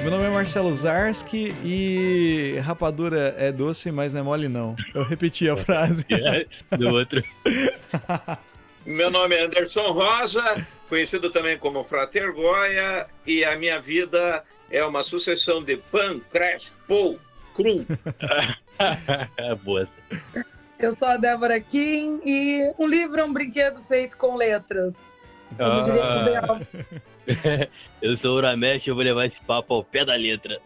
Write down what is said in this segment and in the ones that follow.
Meu nome é Marcelo Zarski e rapadura é doce, mas não é mole não. Eu repeti a frase. Do outro. Meu nome é Anderson Rosa, conhecido também como Frater Goya, e a minha vida é uma sucessão de pan, crash, pou, crum. Boa. Eu sou a Débora Kim e um livro é um brinquedo feito com letras. Como diria o Bel. Eu sou o Uramesh e eu vou levar esse papo ao pé da letra.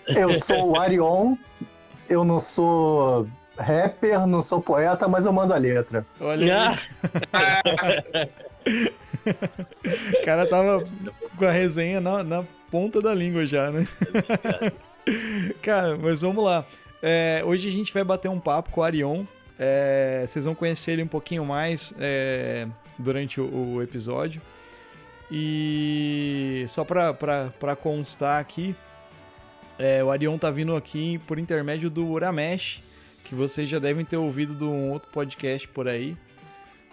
Eu sou o Arion, eu não sou rapper, não sou poeta, mas eu mando a letra. Olha aí. O cara tava com a resenha na ponta da língua já, né? Cara, mas vamos lá. Hoje a gente vai bater um papo com o Arion. Vocês vão conhecer ele um pouquinho mais durante o episódio. E só pra constar aqui, o Arion tá vindo aqui por intermédio do Uramesh, que vocês já devem ter ouvido de um outro podcast por aí.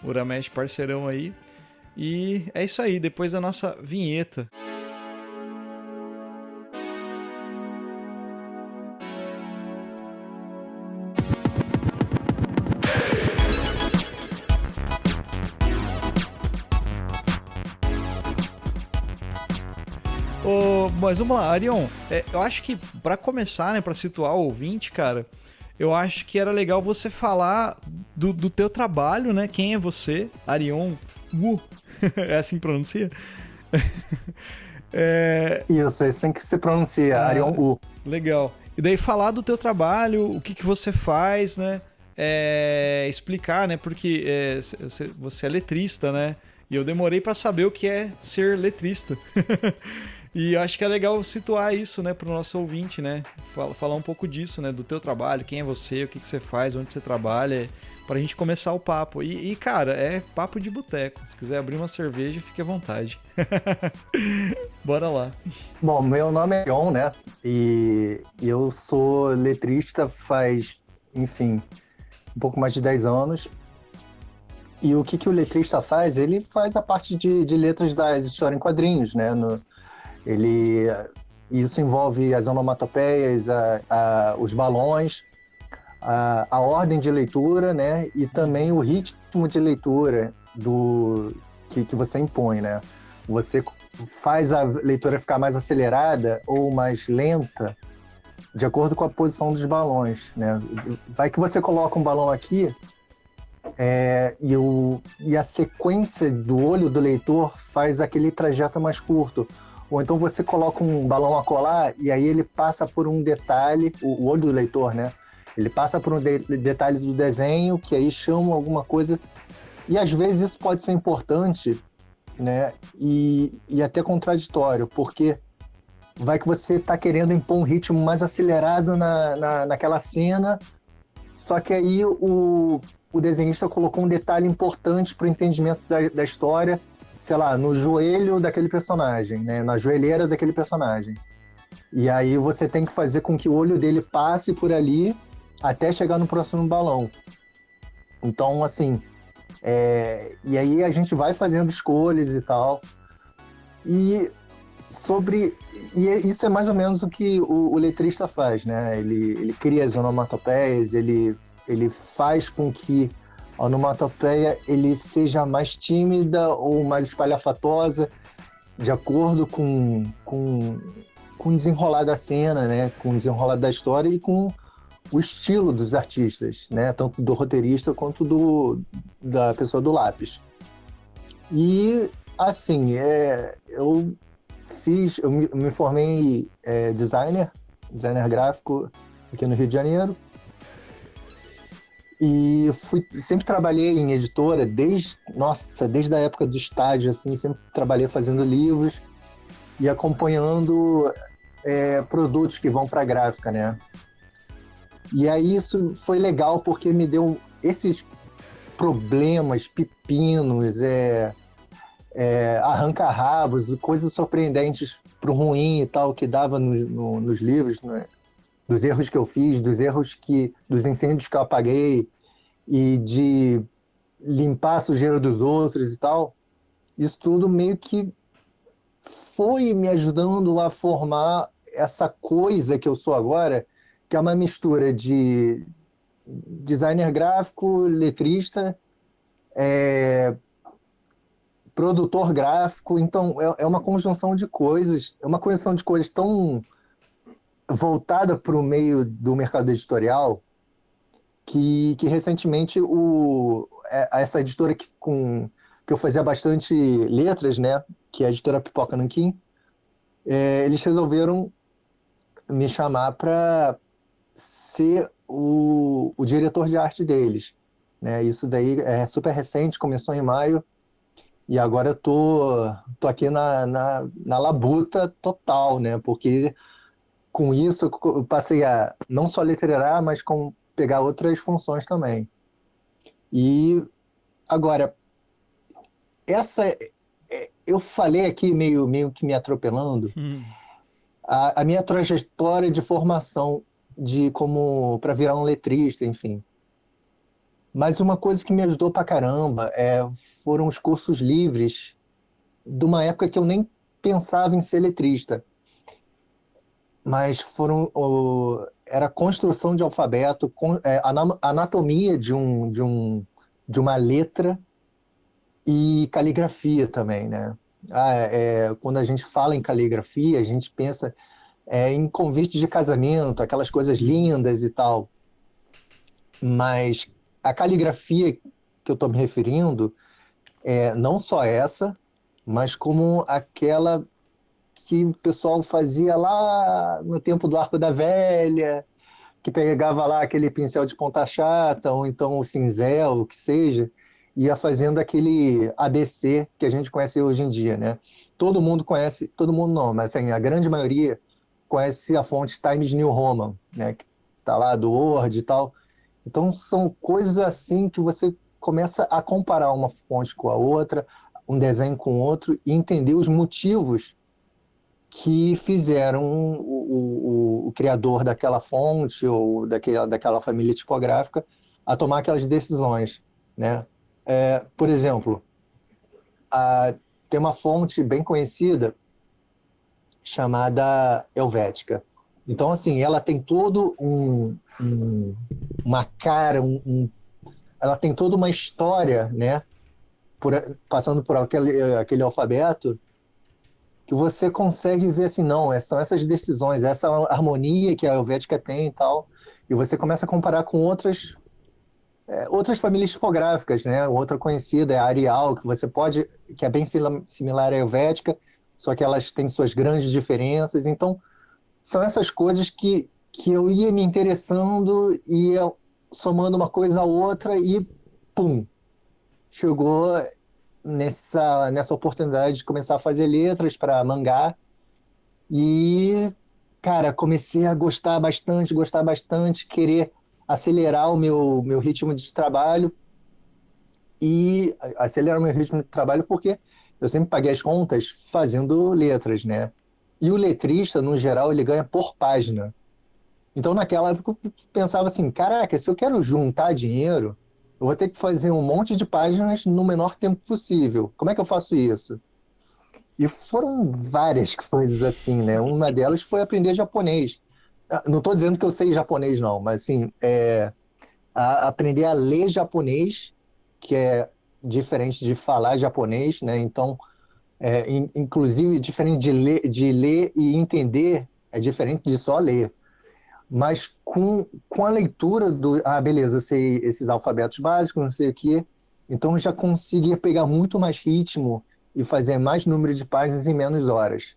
Uramesh, parceirão aí. E é isso aí, depois da nossa vinheta. Mas vamos lá, Arion, eu acho que pra começar, né, pra situar o ouvinte, cara, eu acho que era legal você falar do teu trabalho, né, quem é você, Arion Wu, é assim que pronuncia? Isso, é assim que se pronuncia, Arion Wu. Legal. E daí falar do teu trabalho, o que você faz, né, explicar, né, porque você é letrista, né, e eu demorei pra saber o que é ser letrista. E acho que é legal situar isso, né, pro nosso ouvinte, né? Falar um pouco disso, né, do teu trabalho, quem é você, o que você faz, onde você trabalha, pra gente começar o papo. E cara, é papo de boteco. Se quiser abrir uma cerveja, fique à vontade. Bora lá. Bom, meu nome é Arion, né? E eu sou letrista faz, enfim, um pouco mais de 10 anos. E o que o letrista faz? Ele faz a parte de letras das histórias em quadrinhos, né? Isso envolve as onomatopeias, os balões, a ordem de leitura, né? E também o ritmo de leitura que você impõe, né? Você faz a leitura ficar mais acelerada ou mais lenta de acordo com a posição dos balões, né? Vai que você coloca um balão aqui e a sequência do olho do leitor faz aquele trajeto mais curto. Ou então você coloca um balão a colar e aí ele passa por um detalhe, o olho do leitor, né? Ele passa por um detalhe do desenho que aí chama alguma coisa. E às vezes isso pode ser importante, né? E até contraditório, porque vai que você está querendo impor um ritmo mais acelerado naquela cena, só que aí o desenhista colocou um detalhe importante para o entendimento da história, sei lá, no joelho daquele personagem, né? Na joelheira daquele personagem. E aí você tem que fazer com que o olho dele passe por ali até chegar no próximo balão. Então, assim, e aí a gente vai fazendo escolhas e tal. E isso é mais ou menos o que o letrista faz, né? Ele cria as onomatopeias, ele faz com que a onomatopeia ele seja mais tímida ou mais espalhafatosa, de acordo com o desenrolar da cena, né? Com o desenrolar da história e com o estilo dos artistas, né? Tanto do roteirista quanto da pessoa do lápis. E, assim, eu me formei designer gráfico aqui no Rio de Janeiro. E sempre trabalhei em editora desde a época do estágio, assim, sempre trabalhei fazendo livros e acompanhando produtos que vão para a gráfica, né? E aí isso foi legal porque me deu esses problemas, pepinos, arranca-rabos, coisas surpreendentes pro ruim e tal que dava nos livros, né? Dos erros que eu fiz, dos incêndios que eu apaguei e de limpar a sujeira dos outros e tal. Isso tudo meio que foi me ajudando a formar essa coisa que eu sou agora, que é uma mistura de designer gráfico, letrista, produtor gráfico. Então, é uma conjunção de coisas, é uma conjunção de coisas tão voltada para o meio do mercado editorial que recentemente essa editora que eu fazia bastante letras, né, que é a editora Pipoca Nanquim, eles resolveram me chamar para ser o diretor de arte deles, né? Isso daí é super recente, começou em maio, e agora eu tô aqui na labuta total, né? Porque com isso eu passei a não só letreirar, mas com pegar outras funções também. E agora, eu falei aqui meio que me atropelando, a minha trajetória de formação como para virar um letrista, enfim. Mas uma coisa que me ajudou pra caramba foram os cursos livres de uma época que eu nem pensava em ser letrista. Mas era construção de alfabeto, anatomia de uma letra e caligrafia também, né? Quando a gente fala em caligrafia, a gente pensa em convite de casamento, aquelas coisas lindas e tal. Mas a caligrafia que eu estou me referindo é não só essa, mas como aquela que o pessoal fazia lá no tempo do Arco da Velha, que pegava lá aquele pincel de ponta chata, ou então o cinzel, o que seja, ia fazendo aquele ABC que a gente conhece hoje em dia, né? Todo mundo conhece, todo mundo não, mas assim, a grande maioria conhece a fonte Times New Roman, né? Que tá lá do Word e tal. Então são coisas assim que você começa a comparar uma fonte com a outra, um desenho com o outro, e entender os motivos que fizeram o criador daquela fonte ou daquela família tipográfica a tomar aquelas decisões, né? Por exemplo, tem uma fonte bem conhecida chamada Helvética. Então, assim, ela tem todo uma cara, ela tem toda uma história, né? Passando por aquele alfabeto, que você consegue ver assim, não, são essas decisões, essa harmonia que a Helvética tem e tal, e você começa a comparar com outras famílias tipográficas, né? Outra conhecida é a Arial, que é bem similar à Helvética, só que elas têm suas grandes diferenças. Então, são essas coisas que eu ia me interessando e ia somando uma coisa a outra e pum, chegou nessa oportunidade de começar a fazer letras para mangá. E, cara, comecei a gostar bastante, querer acelerar o meu ritmo de trabalho. E acelerar o meu ritmo de trabalho porque eu sempre paguei as contas fazendo letras, né? E o letrista, no geral, ele ganha por página. Então, naquela época, eu pensava assim, caraca, se eu quero juntar dinheiro, eu vou ter que fazer um monte de páginas no menor tempo possível. Como é que eu faço isso? E foram várias coisas assim, né? Uma delas foi aprender japonês. Não estou dizendo que eu sei japonês, não, mas assim, aprender a ler japonês, que é diferente de falar japonês, né? Então, inclusive, diferente de ler e entender, é diferente de só ler. Mas com a leitura beleza, eu sei esses alfabetos básicos, não sei o quê, então eu já conseguia pegar muito mais ritmo e fazer mais número de páginas em menos horas.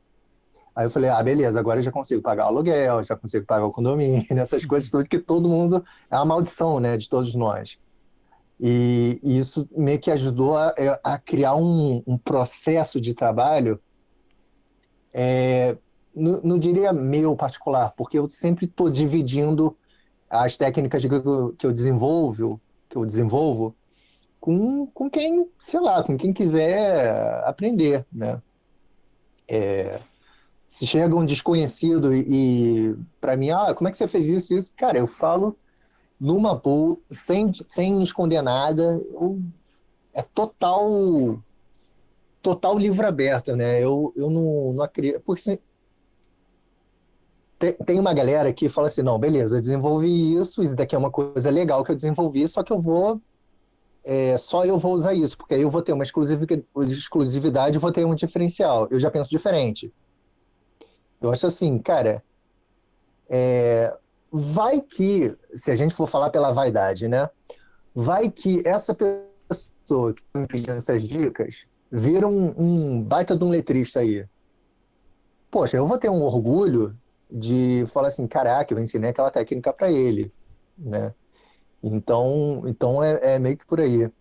Aí eu falei, beleza, agora eu já consigo pagar o aluguel, já consigo pagar o condomínio, essas coisas todas que todo mundo... É uma maldição, né, de todos nós. E isso meio que ajudou a criar um processo de trabalho, não diria meu particular, porque eu sempre estou dividindo as técnicas que eu desenvolvo com quem, sei lá, com quem quiser aprender, né? Se chega um desconhecido e para mim, como é que você fez isso? Cara, eu falo numa boa, sem esconder nada, é total total livro aberto, né? Eu não acredito. Porque assim, tem uma galera que fala assim: não, beleza, eu desenvolvi isso daqui é uma coisa legal que eu desenvolvi, só que só eu vou usar isso, porque aí eu vou ter uma exclusividade e vou ter um diferencial. Eu já penso diferente. Eu acho assim, cara, vai que, se a gente for falar pela vaidade, né? Vai que essa pessoa que está me pedindo essas dicas vira um baita de um letrista aí. Poxa, eu vou ter um orgulho de falar assim, caraca, eu ensinei aquela técnica para ele, né? Então é meio que por aí. Eu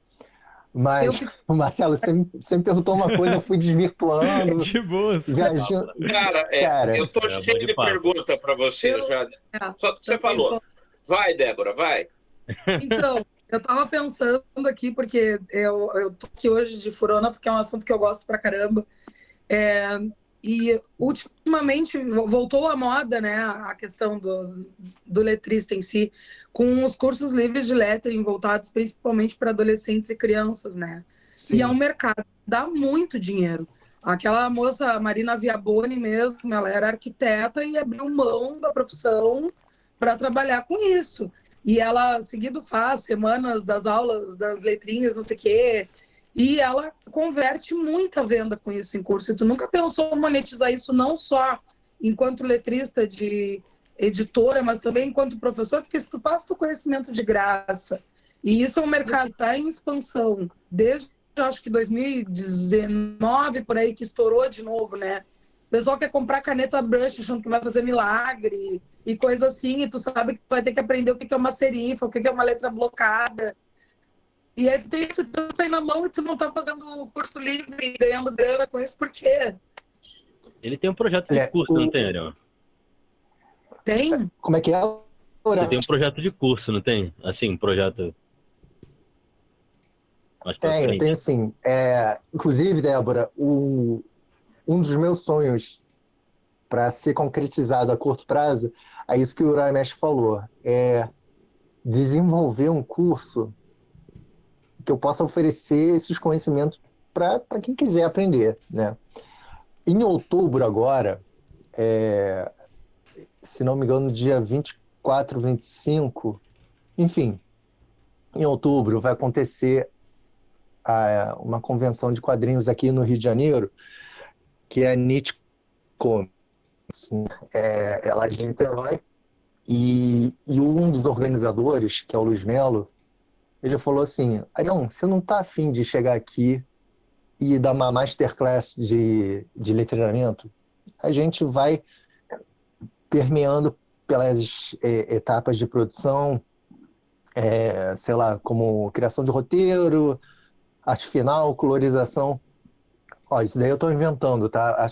Mas, fico. Marcelo, você me perguntou uma coisa, eu fui desvirtuando, De boas. viajando. Cara, Cara, eu tô É, cheio bom de de papo. pergunta para você Eu, já. Só do que você também falou. tô. Vai, Débora, vai. Então, eu tava pensando aqui, porque eu tô aqui hoje de furona, porque é um assunto que eu gosto pra caramba. É, e ultimamente voltou à moda, né, a questão do letrista em si, com os cursos livres de lettering voltados principalmente para adolescentes e crianças, né? E é um sim, mercado que dá muito dinheiro. Aquela moça, Marina Viaboni mesmo, ela era arquiteta e abriu mão da profissão para trabalhar com isso. E ela, seguido, faz semanas das aulas, das letrinhas, não sei o quê, e ela converte muita venda com isso em curso. E tu nunca pensou em monetizar isso não só enquanto letrista de editora, mas também enquanto professor, porque se tu passa o conhecimento de graça. E isso é um mercado que está em expansão desde, acho que 2019, por aí, que estourou de novo, né? O pessoal quer comprar caneta brush achando que vai fazer milagre e coisa assim, e tu sabe que tu vai ter que aprender o que é uma serifa, o que é uma letra blocada. E aí tu tem esse tanto aí na mão e tu não tá fazendo o curso livre e ganhando grana com isso, por quê? Ele tem um projeto de olha, curso, não tem, Ariel? Tem? como é que é? Você tem um projeto de curso, não tem? Assim, um projeto mais pra Tenho frente. sim. Inclusive, Débora, um dos meus sonhos para ser concretizado a curto prazo é isso que o Uramesh falou, é desenvolver um curso que eu possa oferecer esses conhecimentos para quem quiser aprender, né? Em outubro agora, se não me engano, dia 24, 25, enfim, em outubro vai acontecer uma convenção de quadrinhos aqui no Rio de Janeiro, que é a NIT Comics, é lá de Niterói, e um dos organizadores, que é o Luiz Melo, ele falou assim, Arião, você não está afim de chegar aqui e dar uma masterclass de letramento? A gente vai permeando pelas etapas de produção, sei lá, como criação de roteiro, arte final, colorização. Ó, isso daí eu estou inventando, tá?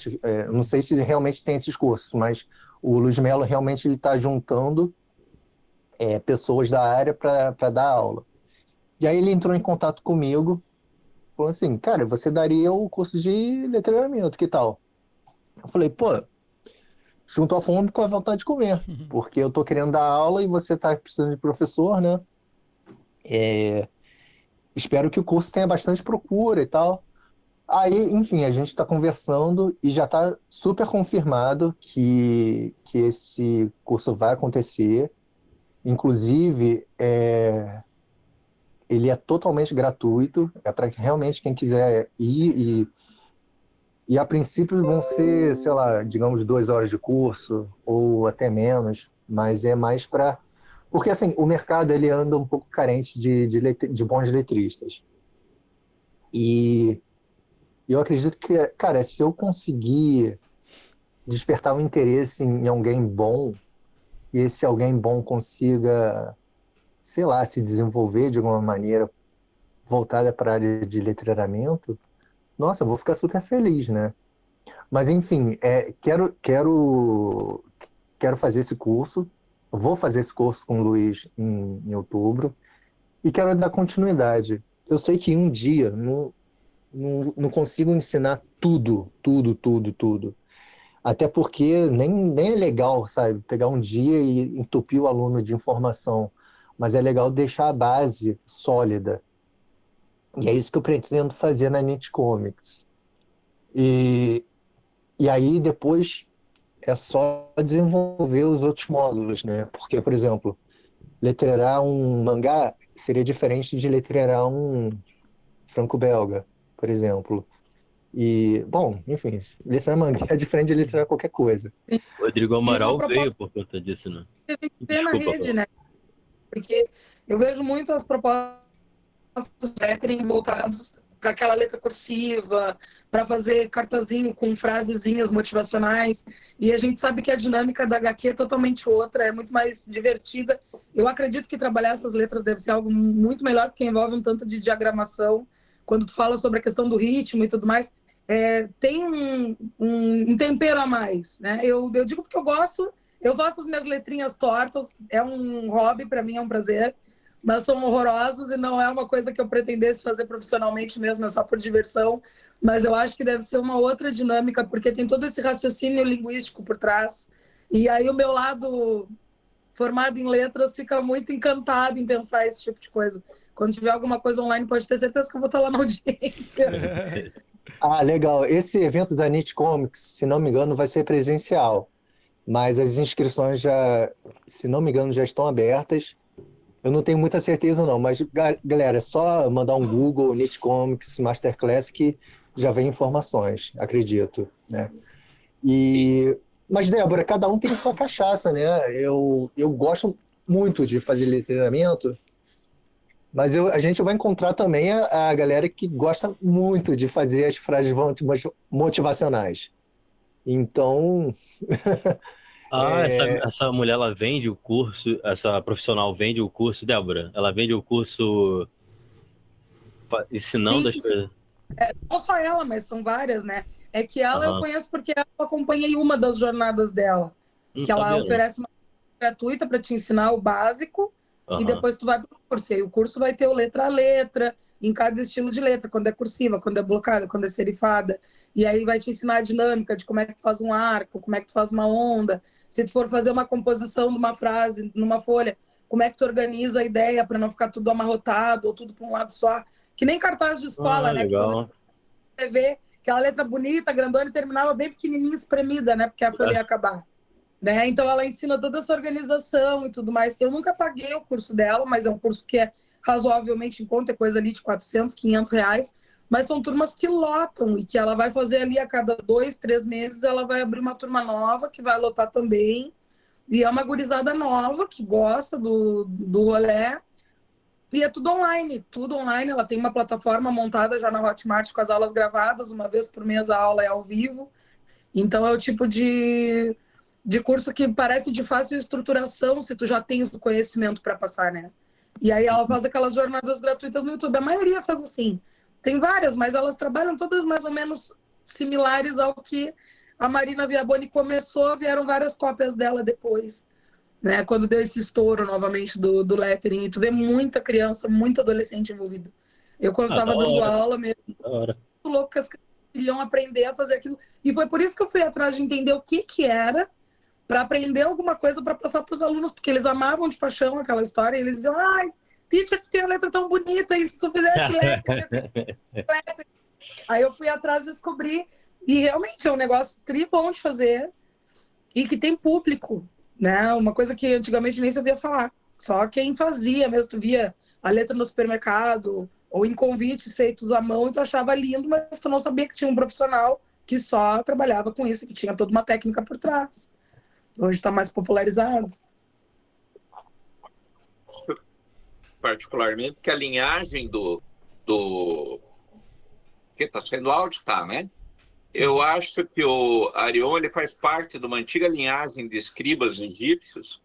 Não sei se realmente tem esses cursos, mas o Luiz Melo realmente está juntando pessoas da área para dar aula. E aí ele entrou em contato comigo, falou assim, cara, você daria o curso de letramento, que tal? Eu falei, pô, junto à fome com a vontade de comer, porque eu tô querendo dar aula e você tá precisando de professor, né? Espero que o curso tenha bastante procura e tal. Aí, enfim, a gente está conversando e já está super confirmado que esse curso vai acontecer. Inclusive, ele é totalmente gratuito, é para realmente quem quiser ir e a princípio vão ser, sei lá, digamos 2 horas de curso ou até menos, mas é mais para porque assim o mercado ele anda um pouco carente de bons letristas e eu acredito que, cara, se eu conseguir despertar um interesse em alguém bom e esse alguém bom consiga, sei lá, se desenvolver de alguma maneira voltada para a área de letramento, nossa, eu vou ficar super feliz, né? Mas enfim, quero fazer esse curso. Vou fazer esse curso com o Luiz em outubro e quero dar continuidade. Eu sei que um dia não consigo ensinar tudo, tudo, tudo, tudo. Até porque nem é legal, sabe, pegar um dia e entupir o aluno de informação. Mas é legal deixar a base sólida. E é isso que eu pretendo fazer na Nit Comics. E, e aí depois é só desenvolver os outros módulos, né? Porque, por exemplo, letrerar um mangá seria diferente de letrerar um franco-belga, por exemplo. E, bom, enfim, letrar mangá é diferente de letrar qualquer coisa. O Rodrigo E uma Amaral veio proposta por conta disso, né? que a gente vê na Desculpa, rede, Paulo. né? Porque eu vejo muito as propostas de lettering voltadas para aquela letra cursiva, para fazer cartazinho com frasezinhas motivacionais. E a gente sabe que a dinâmica da HQ é totalmente outra, é muito mais divertida. Eu acredito que trabalhar essas letras deve ser algo muito melhor, porque envolve um tanto de diagramação. Quando tu fala sobre a questão do ritmo e tudo mais, tem um tempero a mais, né? Eu digo porque eu gosto, eu faço as minhas letrinhas tortas, é um hobby para mim, é um prazer, mas são horrorosos e não é uma coisa que eu pretendesse fazer profissionalmente mesmo, é só por diversão. Mas eu acho que deve ser uma outra dinâmica, porque tem todo esse raciocínio linguístico por trás. E aí o meu lado formado em letras fica muito encantado em pensar esse tipo de coisa. Quando tiver alguma coisa online, pode ter certeza que eu vou estar lá na audiência. Ah, legal. Esse evento da Nit Comics, se não me engano, vai ser presencial. Mas as inscrições já, se não me engano, já estão abertas. Eu não tenho muita certeza, não. Mas, galera, é só mandar um Google, Nit Comics, Masterclass, que já vem informações, acredito, né? Mas, Débora, cada um tem sua cachaça, né? Eu gosto muito de fazer letreiramento, mas a gente vai encontrar também a galera que gosta muito de fazer as frases motivacionais. Então, Ah, essa mulher, ela vende o curso, essa profissional vende o curso, Débora? Ela vende o curso ensinando Sim, as coisas. não só ela, mas são várias, né? É que ela eu Aham. conheço porque eu acompanhei uma das jornadas dela, Não que ela sabia, não. oferece uma gratuita para te ensinar o básico e Aham. depois tu vai para o curso. E aí o curso vai ter o letra a letra, em cada estilo de letra, quando é cursiva, quando é blocada, quando é serifada. E aí vai te ensinar a dinâmica de como é que tu faz um arco, como é que tu faz uma onda. Se tu for fazer uma composição de uma frase numa folha, como é que tu organiza a ideia para não ficar tudo amarrotado ou tudo para um lado só. Que nem cartaz de escola, Ah, né? Que quando legal. você vê aquela letra bonita, grandona, e terminava bem pequenininha, espremida, né? Porque a folha ia acabar. Né? Então ela ensina toda essa organização e tudo mais. Eu nunca paguei o curso dela, mas é um curso que é razoavelmente em conta, é coisa ali de 400, 500 reais. Mas são turmas que lotam e que ela vai fazer ali a cada 2, 3 meses, ela vai abrir uma turma nova que vai lotar também. E é uma gurizada nova que gosta do rolê. E é tudo online, tudo online. Ela tem uma plataforma montada já na Hotmart com as aulas gravadas, uma vez por mês a aula é ao vivo. Então é o tipo de curso que parece de fácil estruturação se tu já tens o conhecimento para passar, né? E aí ela faz aquelas jornadas gratuitas no YouTube. A maioria faz assim. Tem várias, mas elas trabalham todas mais ou menos similares ao que a Marina Viaboni começou, vieram várias cópias dela depois, né? Quando deu esse estouro novamente do lettering, e tu vê muita criança, muito adolescente envolvido. Eu, quando Ah, da estava dando hora, aula mesmo, da hora. louco que as crianças queriam aprender a fazer aquilo. E foi por isso que eu fui atrás de entender o que era, para aprender alguma coisa para passar para os alunos, porque eles amavam de paixão aquela história, e eles diziam, ai, teacher, tu tem a letra tão bonita, e se tu fizesse letra, letra. Aí eu fui atrás de descobrir, e realmente é um negócio tri bom de fazer, e que tem público, né? Uma coisa que antigamente nem se ouvia falar. Só quem fazia mesmo, tu via a letra no supermercado, ou em convites feitos à mão, e tu achava lindo, mas tu não sabia que tinha um profissional que só trabalhava com isso, que tinha toda uma técnica por trás. Hoje está mais popularizado. Particularmente, que a linhagem do... que está sendo áudio, tá, né? Eu acho que o Arion ele faz parte de uma antiga linhagem de escribas egípcios,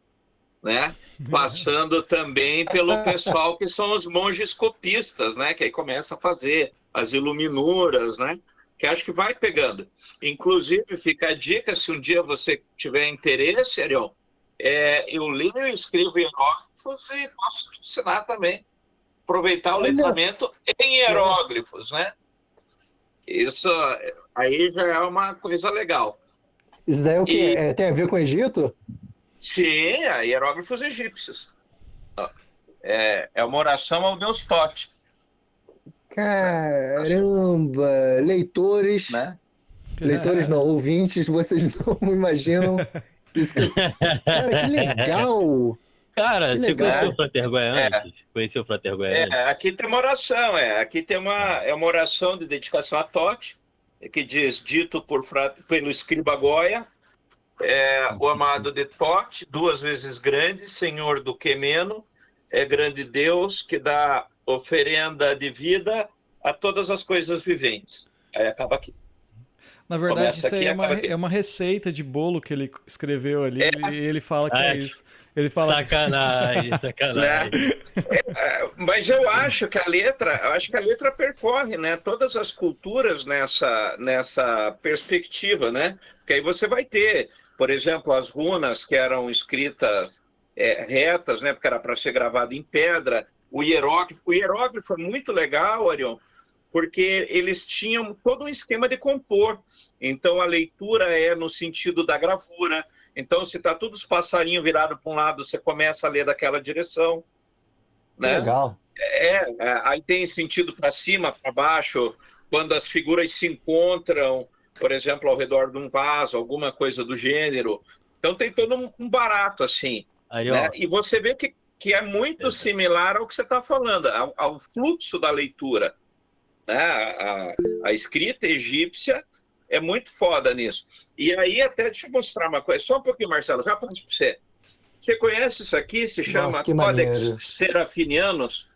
né? Passando também pelo pessoal que são os monges copistas, né? Que aí começa a fazer as iluminuras, né? Que acho que vai pegando. Inclusive, fica a dica, se um dia você tiver interesse, Arion, eu leio e escrevo hieróglifos e posso te ensinar também. Aproveitar o olha letramento só. em hieróglifos, né? Isso aí já é uma coisa legal. Isso daí é o quê? E, Tem a ver com o Egito? sim, hieróglifos egípcios. É uma oração ao deus Tote. Caramba, leitores. Né? Leitores não, ouvintes, vocês não imaginam isso que... Cara, que legal! Cara, Que você legal. conheceu o Frater Goya antes? Conheceu o Frater Goya antes? Aqui tem uma oração, aqui tem uma oração de dedicação a Totti, que diz, dito pelo escriba Goya, o amado de Totti, 2 vezes grande, senhor do Quemeno, é grande Deus que dá oferenda de vida a todas as coisas viventes. Aí acaba aqui. Na verdade, Começa isso aí aqui, é uma receita de bolo que ele escreveu ali, e ele fala que é isso. Ele fala Sacanagem, sacanagem. Mas eu acho que a letra percorre, né, todas as culturas nessa perspectiva, né? Porque aí você vai ter, por exemplo, as runas que eram escritas retas, né, porque era para ser gravado em pedra. O hieróglifo é muito legal, Arion, porque eles tinham todo um esquema de compor. Então a leitura é no sentido da gravura. Então, se está todos os passarinhos virados para um lado, você começa a ler daquela direção. Né? Legal. Aí tem sentido para cima, para baixo, quando as figuras se encontram, por exemplo, ao redor de um vaso, alguma coisa do gênero. Então, tem todo um barato, assim. Aí, né? E você vê que é muito similar ao que você está falando, ao fluxo da leitura. Né? A escrita egípcia é muito foda nisso. E aí, até deixa eu mostrar uma coisa, só um pouquinho, Marcelo, já passo para você. Você conhece isso aqui? Se chama Codex Serafinianos?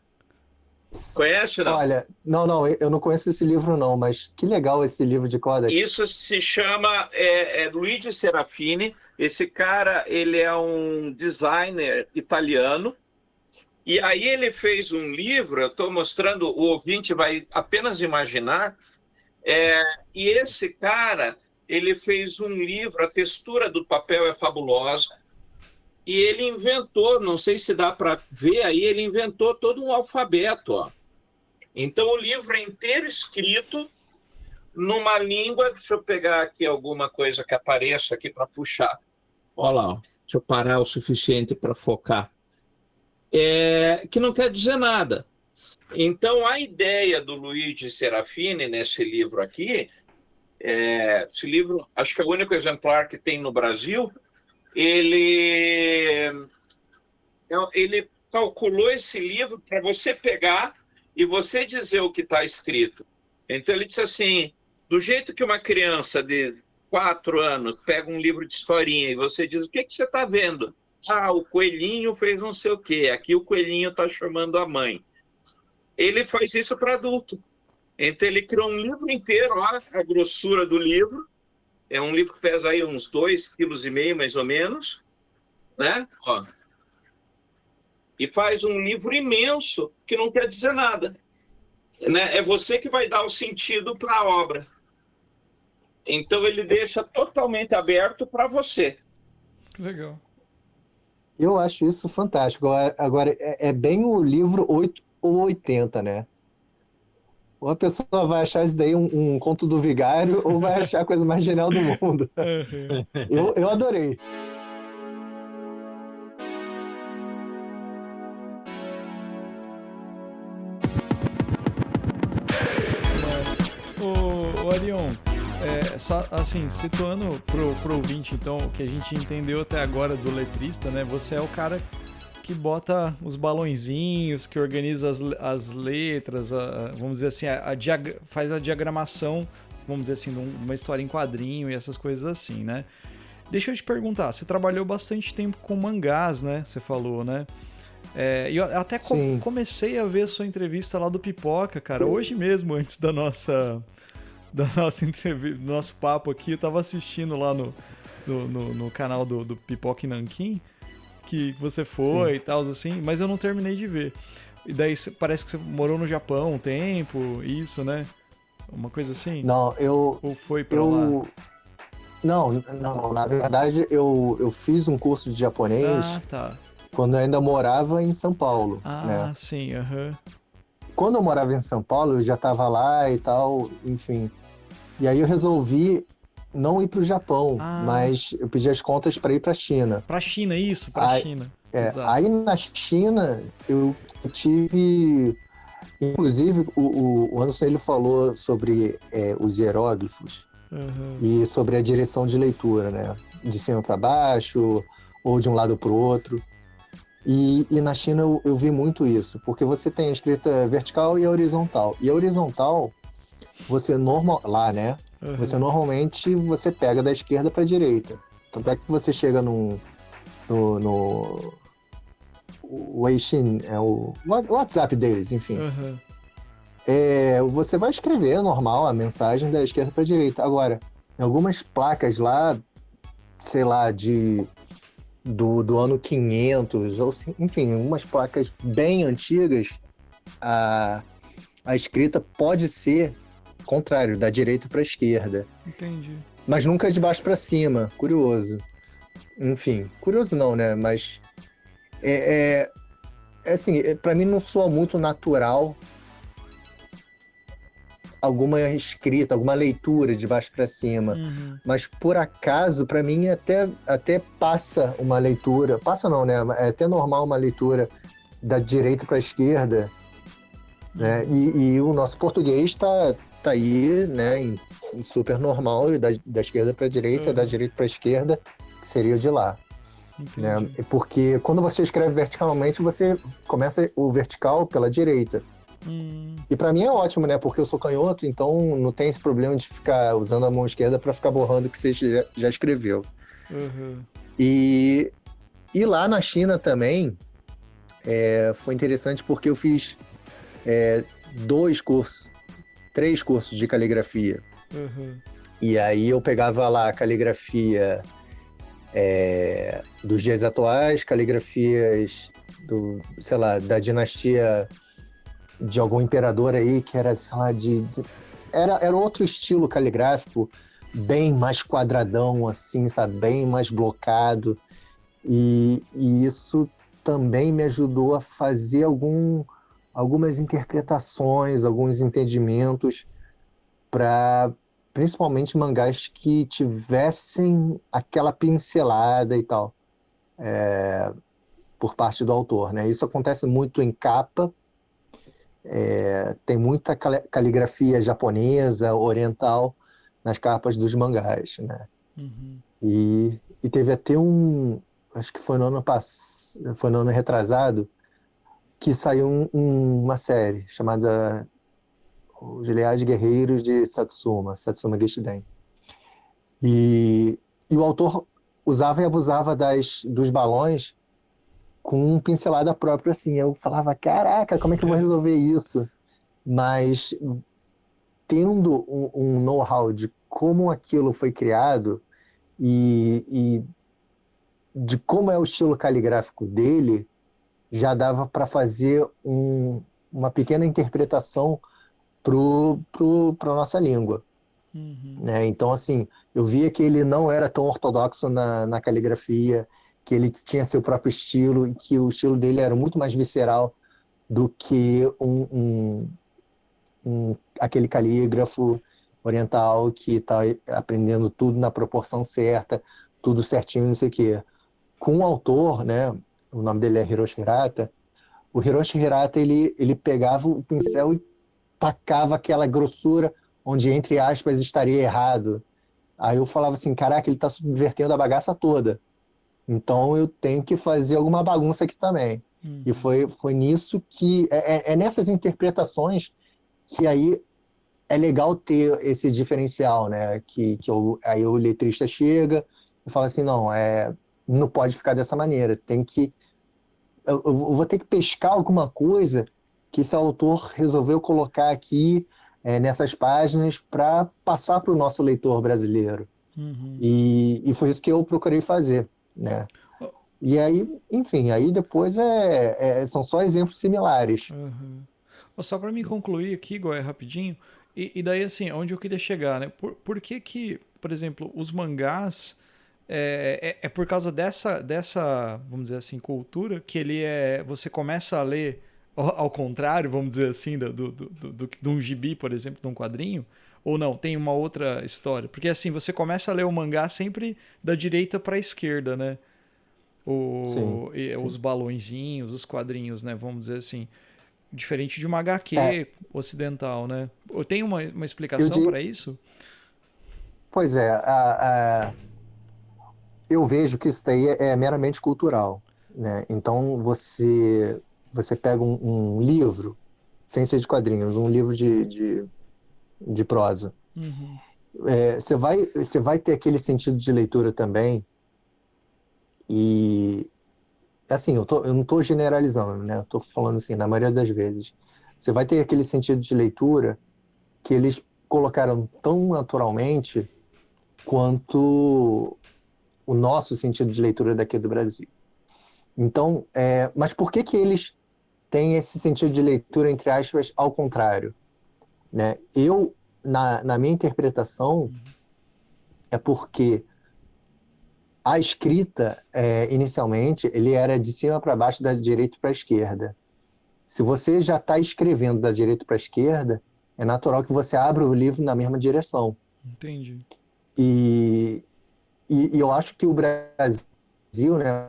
Conhece, não? Olha, não, eu não conheço esse livro, não, mas que legal esse livro de Codex. Isso se chama Luigi Serafini. Esse cara, ele é um designer italiano. E aí ele fez um livro, eu estou mostrando, o ouvinte vai apenas imaginar. E esse cara, ele fez um livro, a textura do papel é fabulosa, e ele inventou, não sei se dá para ver aí, ele inventou todo um alfabeto. Ó. Então o livro é inteiro escrito numa língua, deixa eu pegar aqui alguma coisa que apareça aqui para puxar. Olha lá, ó. Deixa eu parar o suficiente para focar. Que não quer dizer nada. Então, a ideia do Luigi Serafini nesse livro aqui, esse livro, acho que é o único exemplar que tem no Brasil, ele calculou esse livro para você pegar e você dizer o que está escrito. Então, ele disse assim, do jeito que uma criança de 4 anos pega um livro de historinha e você diz, o que você está vendo? Ah, o coelhinho fez não sei o quê, aqui o coelhinho está chamando a mãe. Ele faz isso para adulto. Então, ele criou um livro inteiro, olha a grossura do livro. É um livro que pesa aí uns 2,5 kg, mais ou menos. Né? Ó. E faz um livro imenso que não quer dizer nada. Né? É você que vai dar o sentido para a obra. Então, ele deixa totalmente aberto para você. Legal. Eu acho isso fantástico. Agora, é bem o livro 8 ou 80, né? Ou a pessoa vai achar isso daí um conto do vigário ou vai achar a coisa mais genial do mundo. Eu adorei. Ô Arion, só assim, situando pro ouvinte, então, o que a gente entendeu até agora do letrista, né? Você é o cara que bota os balõezinhos, que organiza as letras, vamos dizer assim, faz a diagramação, vamos dizer assim, de uma história em quadrinho e essas coisas assim, né? Deixa eu te perguntar, você trabalhou bastante tempo com mangás, né? Você falou, né? E eu até comecei a ver a sua entrevista lá do Pipoca, cara, hoje mesmo, antes da nossa entrevista, do nosso papo aqui, eu tava assistindo lá no canal do Pipoca e Nanquim, que você foi e tal, assim, mas eu não terminei de ver. E daí parece que você morou no Japão um tempo, isso, né? Uma coisa assim? Não, Ou foi pra lá? Não, na verdade eu fiz um curso de japonês quando eu ainda morava em São Paulo. Né? Sim, aham. Quando eu morava em São Paulo, eu já estava lá e tal, enfim. E aí eu resolvi não ir para o Japão, mas eu pedi as contas para ir para a China. Para a China, isso, para a China. Aí na China eu tive... Inclusive, o Anderson ele falou sobre os hieróglifos. Uhum. e sobre a direção de leitura, né? De cima para baixo ou de um lado para o outro. E na China eu vi muito isso, porque você tem a escrita vertical e a horizontal. E a horizontal, lá, né? Uhum. Você normalmente você pega da esquerda para a direita. Tanto é que você chega no Weixin, é o WhatsApp deles, enfim. Uhum. Você vai escrever normal a mensagem da esquerda para a direita. Agora, em algumas placas lá, sei lá, do ano 500, ou enfim, umas placas bem antigas, a escrita pode ser contrário, da direita para a esquerda. Entendi. Mas nunca de baixo para cima. Curioso. Enfim, curioso não, né? Mas assim, para mim não soa muito natural alguma escrita, alguma leitura de baixo para cima. Uhum. Mas por acaso, para mim até passa uma leitura, passa não, né? É até normal uma leitura da direita para a esquerda, né? E o nosso português tá aí, né? Em super normal, da esquerda para a direita, da direita para a esquerda, que seria o de lá. Né? Porque quando você escreve verticalmente, você começa o vertical pela direita. E para mim é ótimo, né? Porque eu sou canhoto, então não tem esse problema de ficar usando a mão esquerda para ficar borrando o que você já escreveu. Uhum. E lá na China também foi interessante porque eu fiz 3 cursos de caligrafia. Uhum. E aí eu pegava lá a caligrafia dos dias atuais, caligrafias sei lá, da dinastia de algum imperador aí que era, sei lá, era outro estilo caligráfico, bem mais quadradão, assim, sabe? Bem mais blocado. E isso também me ajudou a fazer algumas interpretações, alguns entendimentos para principalmente mangás que tivessem aquela pincelada e tal, por parte do autor, né? Isso acontece muito em capa. Tem muita caligrafia japonesa, oriental, nas capas dos mangás, né? Uhum. E teve até acho que foi no ano passado, foi no ano retrasado, que saiu uma série chamada Os Leais Guerreiros de Satsuma Gishiden. E o autor usava e abusava dos balões com pincelada própria, assim. Eu falava, caraca, como é que eu vou resolver isso? Mas tendo um know-how de como aquilo foi criado e de como é o estilo caligráfico dele, já dava para fazer uma pequena interpretação para a nossa língua. Né? Então, assim, eu via que ele não era tão ortodoxo na caligrafia, que ele tinha seu próprio estilo e que o estilo dele era muito mais visceral do que aquele calígrafo oriental que está aprendendo tudo na proporção certa, tudo certinho, não sei o quê. Com o autor, né, o nome dele é Hiroshi Hirata, o Hiroshi Hirata, ele pegava o pincel e tacava aquela grossura onde, entre aspas, estaria errado. Aí eu falava assim, caraca, ele está subvertendo a bagaça toda. Então eu tenho que fazer alguma bagunça aqui também. E foi nisso que... É nessas interpretações que aí é legal ter esse diferencial, né? Aí o letrista chega e fala assim, não pode ficar dessa maneira, eu vou ter que pescar alguma coisa que esse autor resolveu colocar aqui nessas páginas para passar para o nosso leitor brasileiro. E foi isso que eu procurei fazer, né? E aí, enfim, aí depois são só exemplos similares. Só para me concluir aqui, Goé, rapidinho, e daí assim, onde eu queria chegar, né? Por que, por exemplo, os mangás é por causa dessa, vamos dizer assim, cultura que você começa a ler ao contrário, vamos dizer assim, de um gibi, por exemplo, de um quadrinho, ou não, tem uma outra história? Porque assim, você começa a ler o mangá sempre da direita para a esquerda, né? Sim. Os balõezinhos, os quadrinhos, né? Vamos dizer assim. Diferente de uma HQ ocidental, né? Tem uma explicação para isso? Pois é, eu vejo que isso daí é meramente cultural, né? Então você pega um livro, sem ser de quadrinhos, um livro de prosa. Uhum. Você vai ter aquele sentido de leitura também, e assim, eu não estou generalizando, né? Eu tô falando assim, na maioria das vezes. Você vai ter aquele sentido de leitura que eles colocaram tão naturalmente quanto o nosso sentido de leitura daqui do Brasil. Então, mas por que que eles têm esse sentido de leitura, entre aspas, ao contrário, né? Na minha interpretação, é porque a escrita, inicialmente, ele era de cima para baixo, da direita para a esquerda. Se você já está escrevendo da direita para a esquerda, é natural que você abra o livro na mesma direção. Entendi. E, e eu acho que o Brasil, né?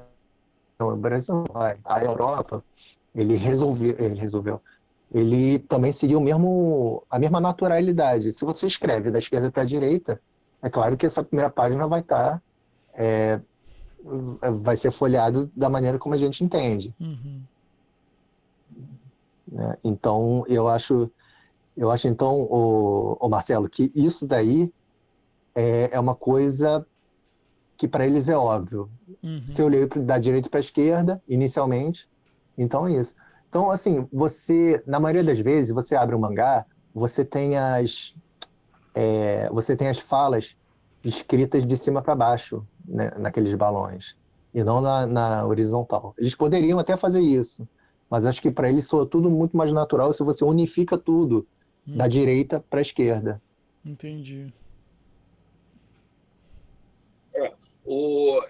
Não, o Brasil não vai. A Europa, ele também seguiu a mesma naturalidade. Se você escreve da esquerda para a direita, é claro que essa primeira página vai ser folheado da maneira como a gente entende, Uhum. né? Então, eu acho então, o Marcelo, que isso daí é uma coisa que para eles é óbvio. Se Uhum. eu leio da direita para a esquerda, inicialmente, então é isso. Então, assim, na maioria das vezes, você abre um mangá, você tem as falas escritas de cima para baixo, né, naqueles balões, e não na horizontal. Eles poderiam até fazer isso, mas acho que para eles soa tudo muito mais natural se você unifica tudo da direita para a esquerda. Entendi.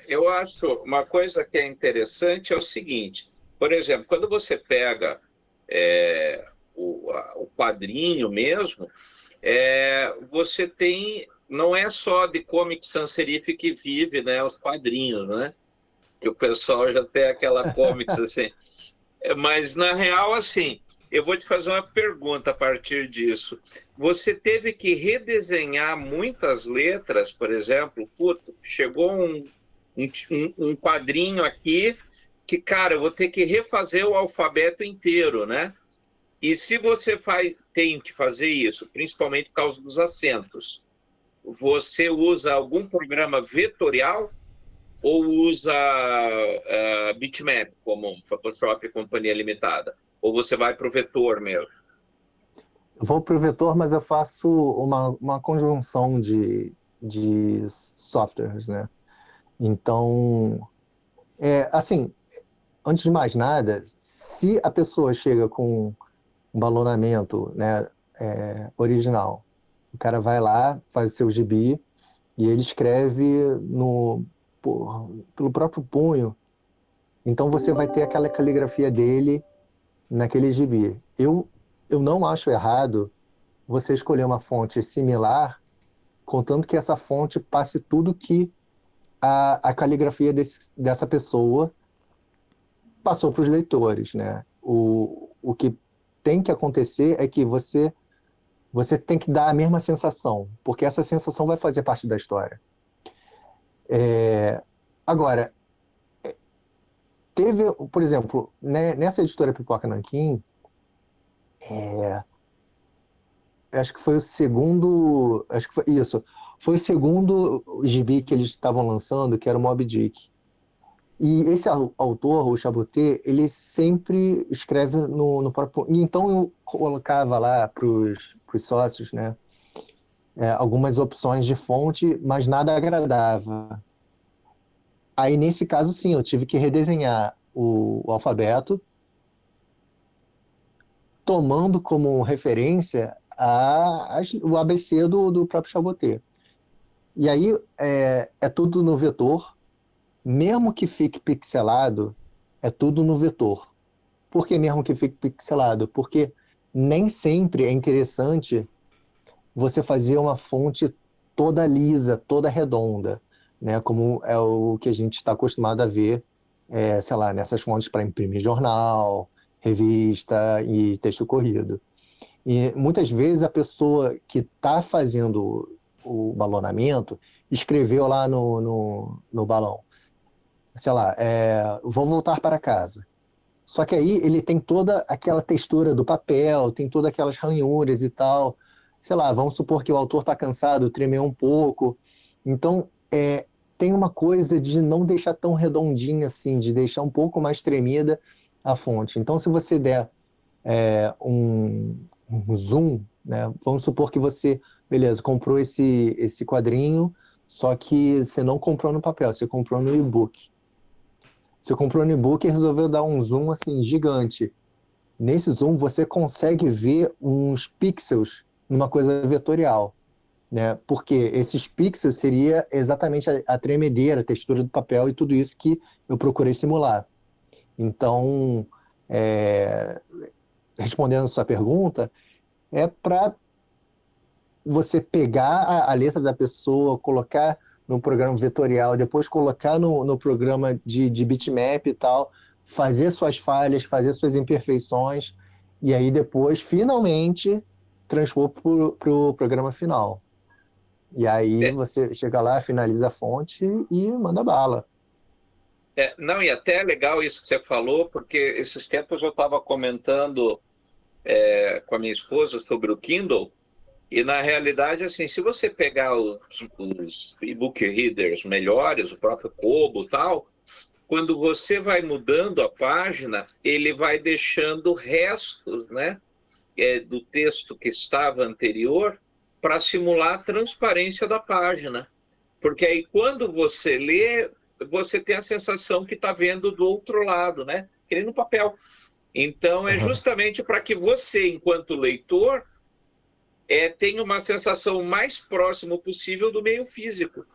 Eu acho uma coisa que é interessante é o seguinte, por exemplo, quando você pega o quadrinho mesmo, você tem, não é só de Comic Sans Serif que vive, né, os quadrinhos, né? Que o pessoal já tem aquela comics assim. Mas, na real, assim, eu vou te fazer uma pergunta a partir disso. Você teve que redesenhar muitas letras, por exemplo? Puta, chegou um quadrinho aqui que, cara, eu vou ter que refazer o alfabeto inteiro, né? E se você tem que fazer isso, principalmente por causa dos acentos, você usa algum programa vetorial ou usa bitmap, como Photoshop e Companhia Limitada? Ou você vai para o vetor mesmo? Eu vou para o vetor, mas eu faço uma conjunção de softwares, né? Então, assim, antes de mais nada, se a pessoa chega com um balonamento, né, original, o cara vai lá, faz o seu gibi e ele escreve pelo próprio punho. Então você vai ter aquela caligrafia dele naquele gibi. Eu não acho errado você escolher uma fonte similar, contanto que essa fonte passe tudo que a caligrafia dessa pessoa passou para os leitores, né? O que tem que acontecer é que você tem que dar a mesma sensação, porque essa sensação vai fazer parte da história. Agora, teve, por exemplo, né, nessa editora Pipoca Nanquim, acho que foi o segundo, acho que foi isso, foi o segundo gibi que eles estavam lançando, que era o Moby Dick. E esse autor, o Chaboté, ele sempre escreve no próprio. Então eu colocava lá para os sócios, né, algumas opções de fonte, mas nada agradava. Aí nesse caso, sim, eu tive que redesenhar o alfabeto, tomando como referência o ABC do próprio Chaboté. E aí é tudo no vetor. Mesmo que fique pixelado, é tudo no vetor. Por que mesmo que fique pixelado? Porque nem sempre é interessante você fazer uma fonte toda lisa, toda redonda, né? Como é o que a gente está acostumado a ver, sei lá, nessas fontes para imprimir jornal, revista e texto corrido. E muitas vezes a pessoa que está fazendo o balonamento, escreveu lá no balão, sei lá, vou voltar para casa. Só que aí ele tem toda aquela textura do papel, tem todas aquelas ranhuras e tal. Sei lá, vamos supor que o autor está cansado, tremeu um pouco. Então, tem uma coisa de não deixar tão redondinha assim, de deixar um pouco mais tremida a fonte. Então, se você der um zoom, né? Vamos supor que você, beleza, comprou esse quadrinho, só que você não comprou no papel, você comprou no e-book. Você comprou no e-book e resolveu dar um zoom assim gigante. Nesse zoom você consegue ver uns pixels numa coisa vetorial, né? Porque esses pixels seria exatamente a tremedeira, a textura do papel e tudo isso que eu procurei simular. Então, respondendo a sua pergunta, é para você pegar a letra da pessoa, colocar no programa vetorial, depois colocar no programa de bitmap e tal, fazer suas falhas, fazer suas imperfeições, e aí depois, finalmente, transpor para o programa final. E aí você chega lá, finaliza a fonte e manda bala. Não, e até é legal isso que você falou, porque esses tempos eu estava comentando com a minha esposa sobre o Kindle, e, na realidade, assim, se você pegar os e-book readers melhores, o próprio Kobo e tal, quando você vai mudando a página, ele vai deixando restos, né, do texto que estava anterior para simular a transparência da página. Porque aí, quando você lê, você tem a sensação que está vendo do outro lado, né, que nem no papel. Então, é justamente para que você, enquanto leitor, tenha uma sensação mais próxima possível do meio físico,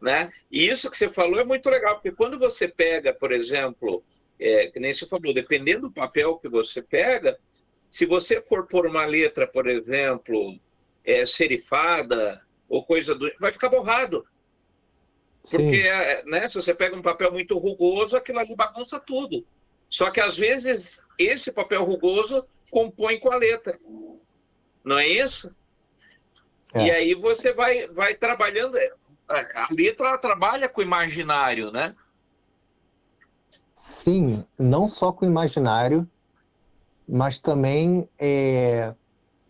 né? E isso que você falou é muito legal, porque quando você pega, por exemplo, que nem você falou, dependendo do papel que você pega, se você for pôr uma letra, por exemplo, serifada ou coisa do... vai ficar borrado. Porque, né, se você pega um papel muito rugoso, aquilo ali bagunça tudo. Só que, às vezes, esse papel rugoso compõe com a letra. Não é isso? E aí você vai trabalhando... A letra ela trabalha com o imaginário, né? Sim, não só com o imaginário, mas também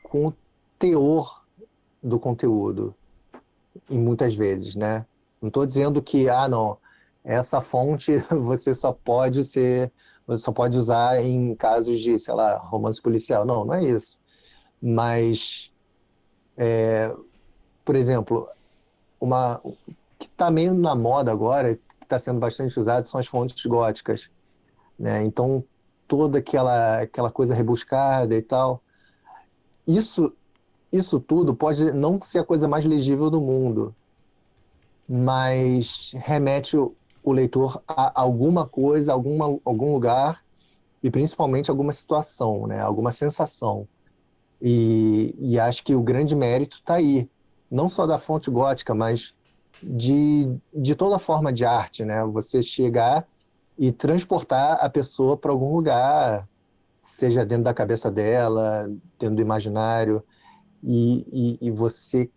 com o teor do conteúdo, e muitas vezes, né? Não estou dizendo que, não, essa fonte você só pode usar em casos de, sei lá, romance policial. Não, não é isso. Mas, por exemplo, uma que está meio na moda agora, que está sendo bastante usada, são as fontes góticas, né? Então, toda aquela coisa rebuscada e tal. Isso tudo pode não ser a coisa mais legível do mundo, mas remete o leitor a alguma coisa, algum lugar, e principalmente alguma situação, né? Alguma sensação. E acho que o grande mérito está aí, não só da fonte gótica, mas de toda forma de arte, né? Você chegar e transportar a pessoa para algum lugar, seja dentro da cabeça dela, dentro do imaginário, e você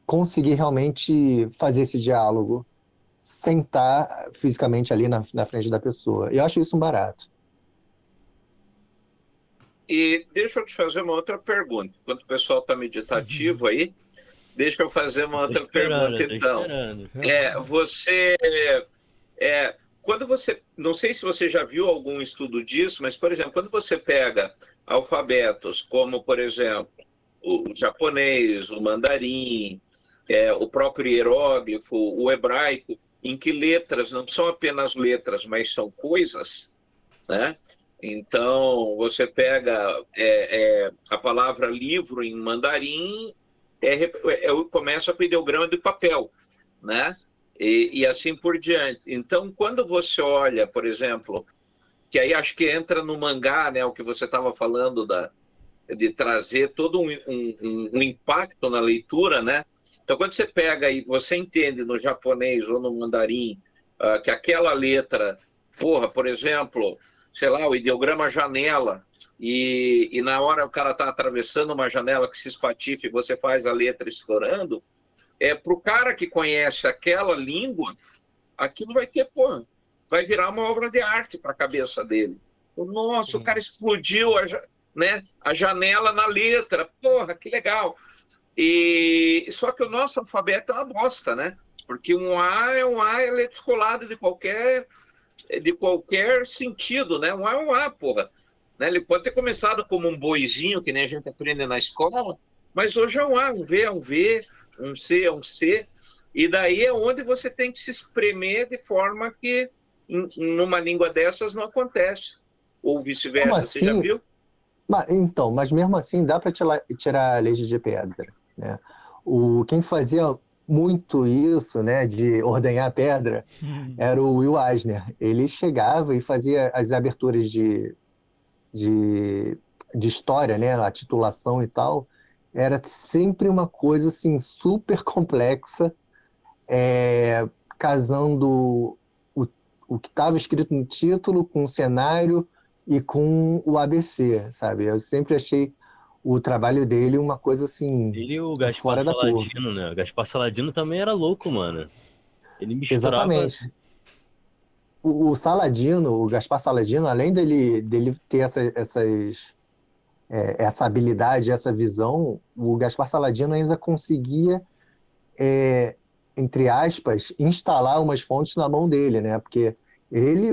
conseguir realmente fazer esse diálogo sem estar fisicamente ali na frente da pessoa. Eu acho isso um barato. E deixa eu te fazer uma outra pergunta. Enquanto o pessoal está meditativo aí, deixa eu fazer uma outra pergunta, então. Você... quando você... Não sei se você já viu algum estudo disso, mas, por exemplo, quando você pega alfabetos como, por exemplo, o japonês, o mandarim, o próprio hieróglifo, o hebraico, em que letras não são apenas letras, mas são coisas, né? Então, você pega a palavra livro em mandarim, começa com o ideograma do papel, né? E assim por diante. Então, quando você olha, por exemplo, que aí acho que entra no mangá, né, o que você estava falando de trazer todo um impacto na leitura, né? Então, quando você pega e você entende no japonês ou no mandarim que aquela letra, por exemplo, sei lá, o ideograma janela, e na hora o cara está atravessando uma janela que se espatifa e você faz a letra estourando, para o cara que conhece aquela língua, aquilo vai virar uma obra de arte para a cabeça dele. Nossa, Sim. o cara explodiu a janela na letra. Porra, que legal. Só que o nosso alfabeto é uma bosta, né? Porque um A ele é descolado de qualquer sentido, né? Um A é um A, porra. Né? Ele pode ter começado como um boizinho, que nem a gente aprende na escola, mas hoje é um A, um V é um V, um C é um C. E daí é onde você tem que se espremer de forma que numa língua dessas não acontece. Ou vice-versa, você já viu? Mas mesmo assim dá para tirar a leite de pedra, né? Quem fazia muito isso, né, de ordenhar pedra, era o Will Eisner. Ele chegava e fazia as aberturas de história, né, a titulação e tal. Era sempre uma coisa assim super complexa, casando o que estava escrito no título com o cenário e com o ABC, sabe? Eu sempre achei o trabalho dele uma coisa assim, Ele e o Gaspar fora da curva. Saladino, né? O Gaspar Saladino também era louco, mano. Ele misturava. Exatamente. O Saladino, o Gaspar Saladino, além dele ter essa habilidade, essa visão, o Gaspar Saladino ainda conseguia, entre aspas, instalar umas fontes na mão dele, né? Porque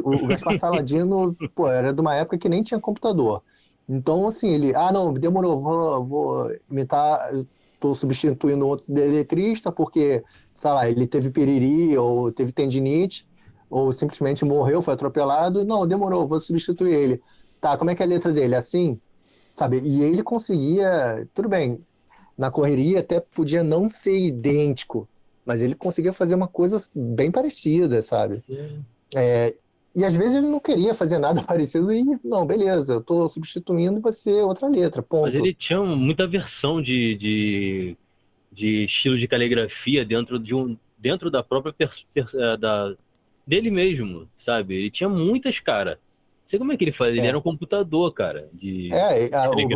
o Gaspar Saladino, pô, era de uma época que nem tinha computador. Então, assim, não, demorou, vou imitar, estou substituindo outro eletrista porque, sei lá, ele teve piriri ou teve tendinite, ou simplesmente morreu, foi atropelado. Não, demorou, vou substituir ele. Tá, como é que é a letra dele? Assim, sabe? E ele conseguia, tudo bem, na correria até podia não ser idêntico, mas ele conseguia fazer uma coisa bem parecida, sabe? E às vezes ele não queria fazer nada parecido e, não, beleza, eu tô substituindo, vai ser outra letra, ponto. Mas ele tinha muita versão de estilo de caligrafia dentro da própria dele mesmo, sabe? Ele tinha muitas, cara. Não sei como é que ele fazia, ele era um computador, cara.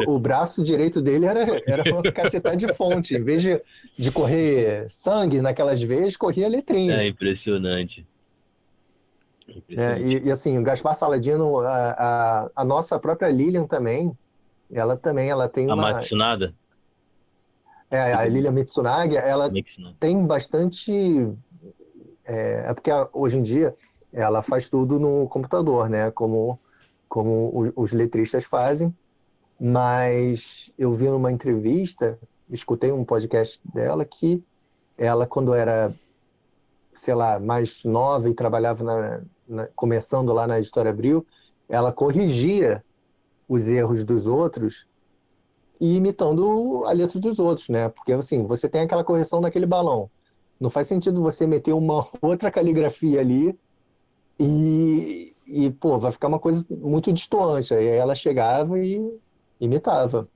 O braço direito dele era uma cacetada de fonte. Em vez de correr sangue naquelas veias, corria letrinhas. É impressionante. E assim, o Gaspar Saladino, a nossa própria Lilian também, ela tem a Matsunada? A Lilian Mitsunagi, ela tem bastante... porque hoje em dia ela faz tudo no computador, né? Como os letristas fazem. Mas eu vi numa entrevista, escutei um podcast dela, que ela, quando era, sei lá, mais nova e trabalhava começando lá na Editora Abril, ela corrigia os erros dos outros e imitando a letra dos outros, né? Porque, assim, você tem aquela correção naquele balão. Não faz sentido você meter uma outra caligrafia ali e pô, vai ficar uma coisa muito distoante. Aí ela chegava e imitava,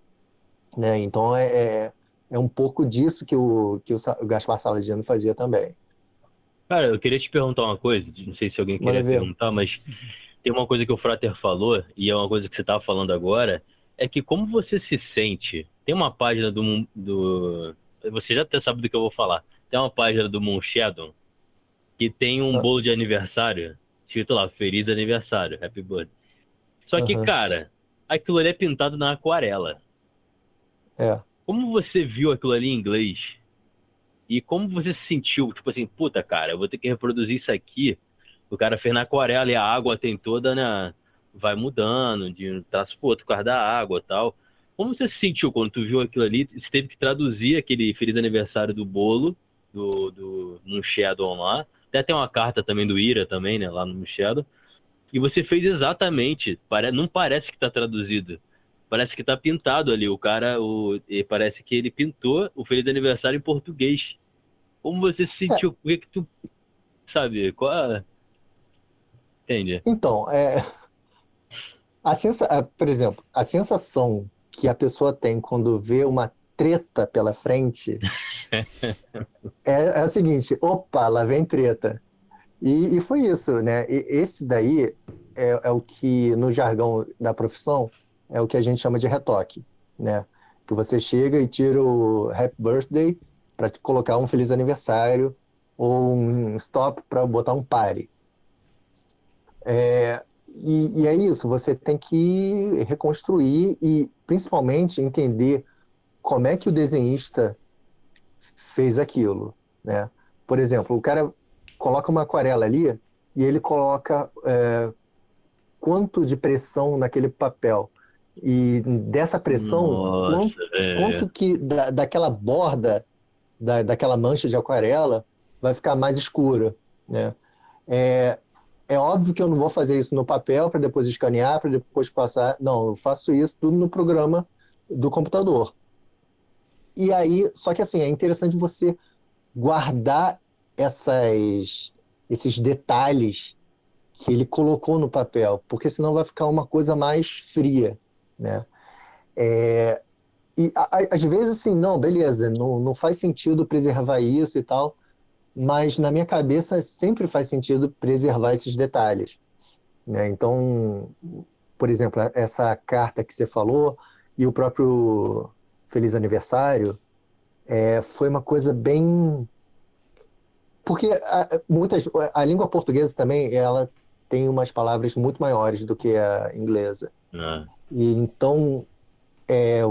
né? Então é um pouco disso que o Gaspar Saladino fazia também. Cara, eu queria te perguntar uma coisa, não sei se alguém queria perguntar, mas tem uma coisa que o Frater falou, e é uma coisa que você estava falando agora, é que como você se sente, tem uma página você já até sabe do que eu vou falar, tem uma página do Moonshadow que tem um bolo de aniversário, escrito lá, Feliz Aniversário, Happy Birthday. Só que, cara, aquilo ali é pintado na aquarela. Como você viu aquilo ali em inglês? E como você se sentiu? Tipo assim, puta, cara, eu vou ter que reproduzir isso aqui. O cara fez na aquarela e a água tem toda, né? Vai mudando de um traço pro outro por causa da água e tal. Como você se sentiu quando tu viu aquilo ali? Você teve que traduzir aquele Feliz Aniversário do bolo, do Moonshadow lá. Até tem uma carta também do Ira também, né? Lá no Moonshadow. E você fez exatamente. Não parece que tá traduzido. Parece que tá pintado ali. O cara, parece que ele pintou o Feliz Aniversário em português. Como você se sentiu? Por que tu... Sabe? Entende? Então, por exemplo, a sensação que a pessoa tem quando vê uma treta pela frente é a seguinte: opa, lá vem treta. E foi isso, né? E esse daí é o que, no jargão da profissão, é o que a gente chama de retoque, né? Que você chega e tira o Happy Birthday para colocar um feliz aniversário ou um stop para botar um pare. E é isso, você tem que reconstruir e principalmente entender como é que o desenhista fez aquilo, né? Por exemplo, o cara coloca uma aquarela ali e ele coloca quanto de pressão naquele papel. E dessa pressão, Nossa, quanto velho. que daquela borda, daquela mancha de aquarela, vai ficar mais escura, né? É, é óbvio que eu não vou fazer isso no papel para depois escanear, para depois passar. Não, eu faço isso tudo no programa do computador. E aí, só que assim, é interessante você guardar esses detalhes que ele colocou no papel, porque senão vai ficar uma coisa mais fria, né? E às vezes, assim, não, beleza, não faz sentido preservar isso e tal, mas na minha cabeça sempre faz sentido preservar esses detalhes, né? Então, por exemplo, essa carta que você falou e o próprio Feliz Aniversário foi uma coisa bem. Porque a língua portuguesa também, ela tem umas palavras muito maiores do que a inglesa. Ah, E então,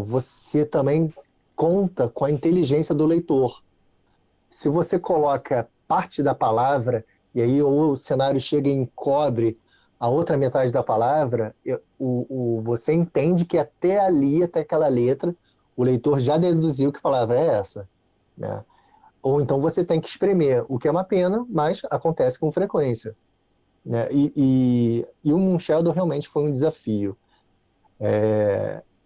você também conta com a inteligência do leitor. Se você coloca parte da palavra, e aí ou o cenário chega e encobre a outra metade da palavra, você entende que até ali, até aquela letra, o leitor já deduziu que palavra é essa, né? Ou então você tem que espremer, o que é uma pena, mas acontece com frequência, né? E o Moonshadow realmente foi um desafio.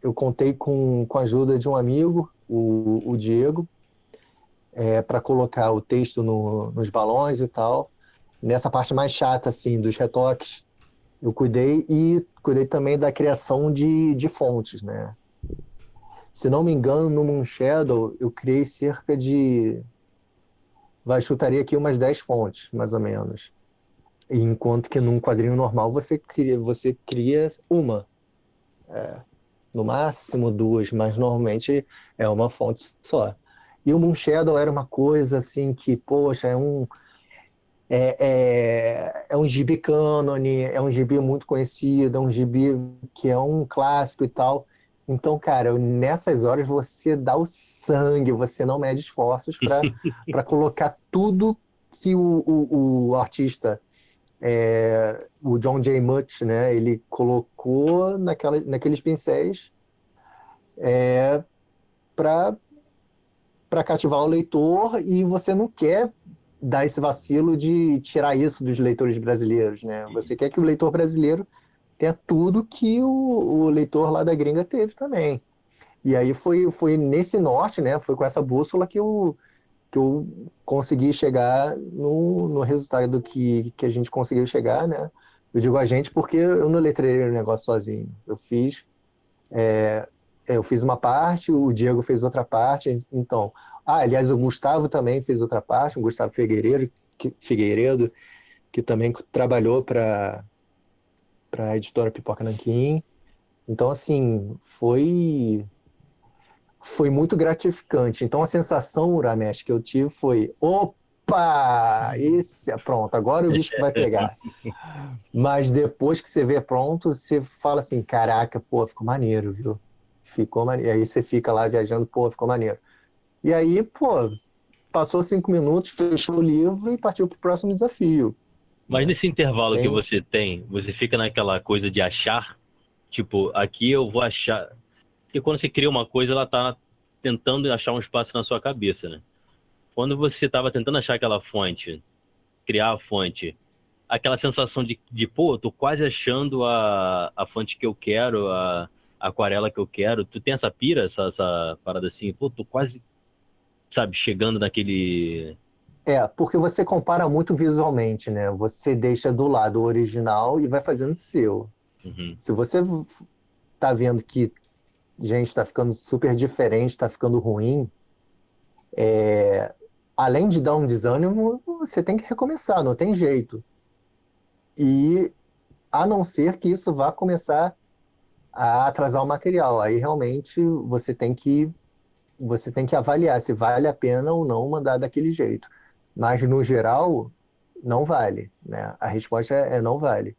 Eu contei com a ajuda de um amigo, o Diego, para colocar o texto nos balões e tal. Nessa parte mais chata, assim, dos retoques, eu cuidei e cuidei também da criação de fontes, né? Se não me engano, no Moonshadow, eu criei cerca de... chutaria aqui umas 10 fontes, mais ou menos. Enquanto que num quadrinho normal você cria uma, no máximo duas, mas normalmente é uma fonte só. E o Moonshadow era uma coisa assim que, poxa, é um gibi cânone, é um gibi muito conhecido, é um gibi que é um clássico e tal. Então, cara, nessas horas você dá o sangue, você não mede esforços para colocar tudo que o artista, o John J. Mutt, né, ele colocou naqueles pincéis para cativar o leitor, e você não quer dar esse vacilo de tirar isso dos leitores brasileiros, né? Você quer que o leitor brasileiro tenha tudo que o leitor lá da gringa teve também. E aí foi nesse norte, né? Foi com essa bússola que eu consegui chegar no resultado que a gente conseguiu chegar, né? Eu digo a gente porque eu não letrei o negócio sozinho. Eu fiz uma parte, o Diego fez outra parte, então... aliás, o Gustavo também fez outra parte, o Gustavo Figueiredo, que também trabalhou para a editora Pipoca Nanquim. Então, assim, foi muito gratificante. Então, a sensação, Uramesh, que eu tive foi: opa! Pronto, agora o bicho vai pegar. Mas depois que você vê pronto, você fala assim: caraca, pô, ficou maneiro, viu? Ficou maneiro. E aí você fica lá viajando, pô, ficou maneiro. E aí, pô, passou 5 minutos, fechou o livro e partiu para o próximo desafio, mas né? nesse intervalo que você tem, você fica naquela coisa de achar, tipo, aqui eu vou achar. Porque quando você cria uma coisa, ela tá tentando achar um espaço na sua cabeça, né? Quando você tava tentando achar aquela fonte, criar a fonte, aquela sensação de pô, tô quase achando a fonte que eu quero, a aquarela que eu quero. Tu tem essa pira, essa parada assim, pô, tô quase, sabe, chegando naquele. Porque você compara muito visualmente, né? Você deixa do lado o original e vai fazendo seu. Uhum. Se você tá vendo que, gente, tá ficando super diferente, tá ficando ruim, além de dar um desânimo, você tem que recomeçar, não tem jeito. E a não ser que isso vá começar a atrasar o material. Aí realmente você tem que você tem que avaliar se vale a pena ou não mandar daquele jeito. Mas, no geral, não vale, né? A resposta é não vale.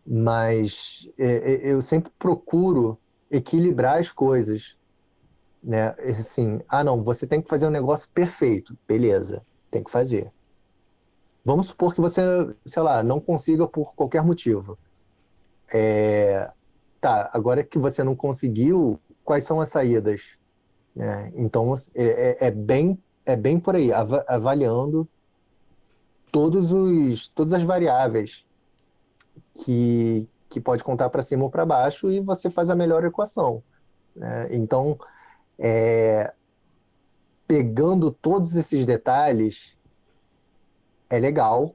Mas eu sempre procuro equilibrar as coisas, né? Assim, não, você tem que fazer um negócio perfeito. Beleza, tem que fazer. Vamos supor que você, sei lá, não consiga por qualquer motivo. Tá, agora que você não conseguiu, quais são as saídas? Né? Então, é bem por aí, avaliando todas as variáveis que pode contar para cima ou para baixo e você faz a melhor equação. Né? Então, pegando todos esses detalhes, é legal,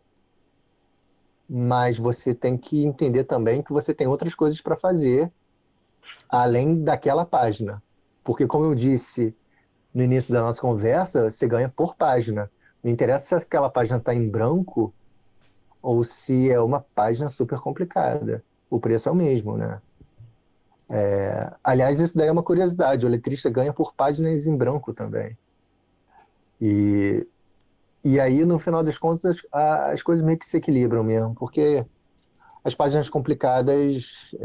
mas você tem que entender também que você tem outras coisas para fazer além daquela página. Porque, como eu disse no início da nossa conversa, você ganha por página. Não interessa se aquela página está em branco ou se é uma página super complicada. O preço é o mesmo, né? Aliás, isso daí é uma curiosidade. O letrista ganha por páginas em branco também. E aí, no final das contas, as coisas meio que se equilibram mesmo, porque as páginas complicadas,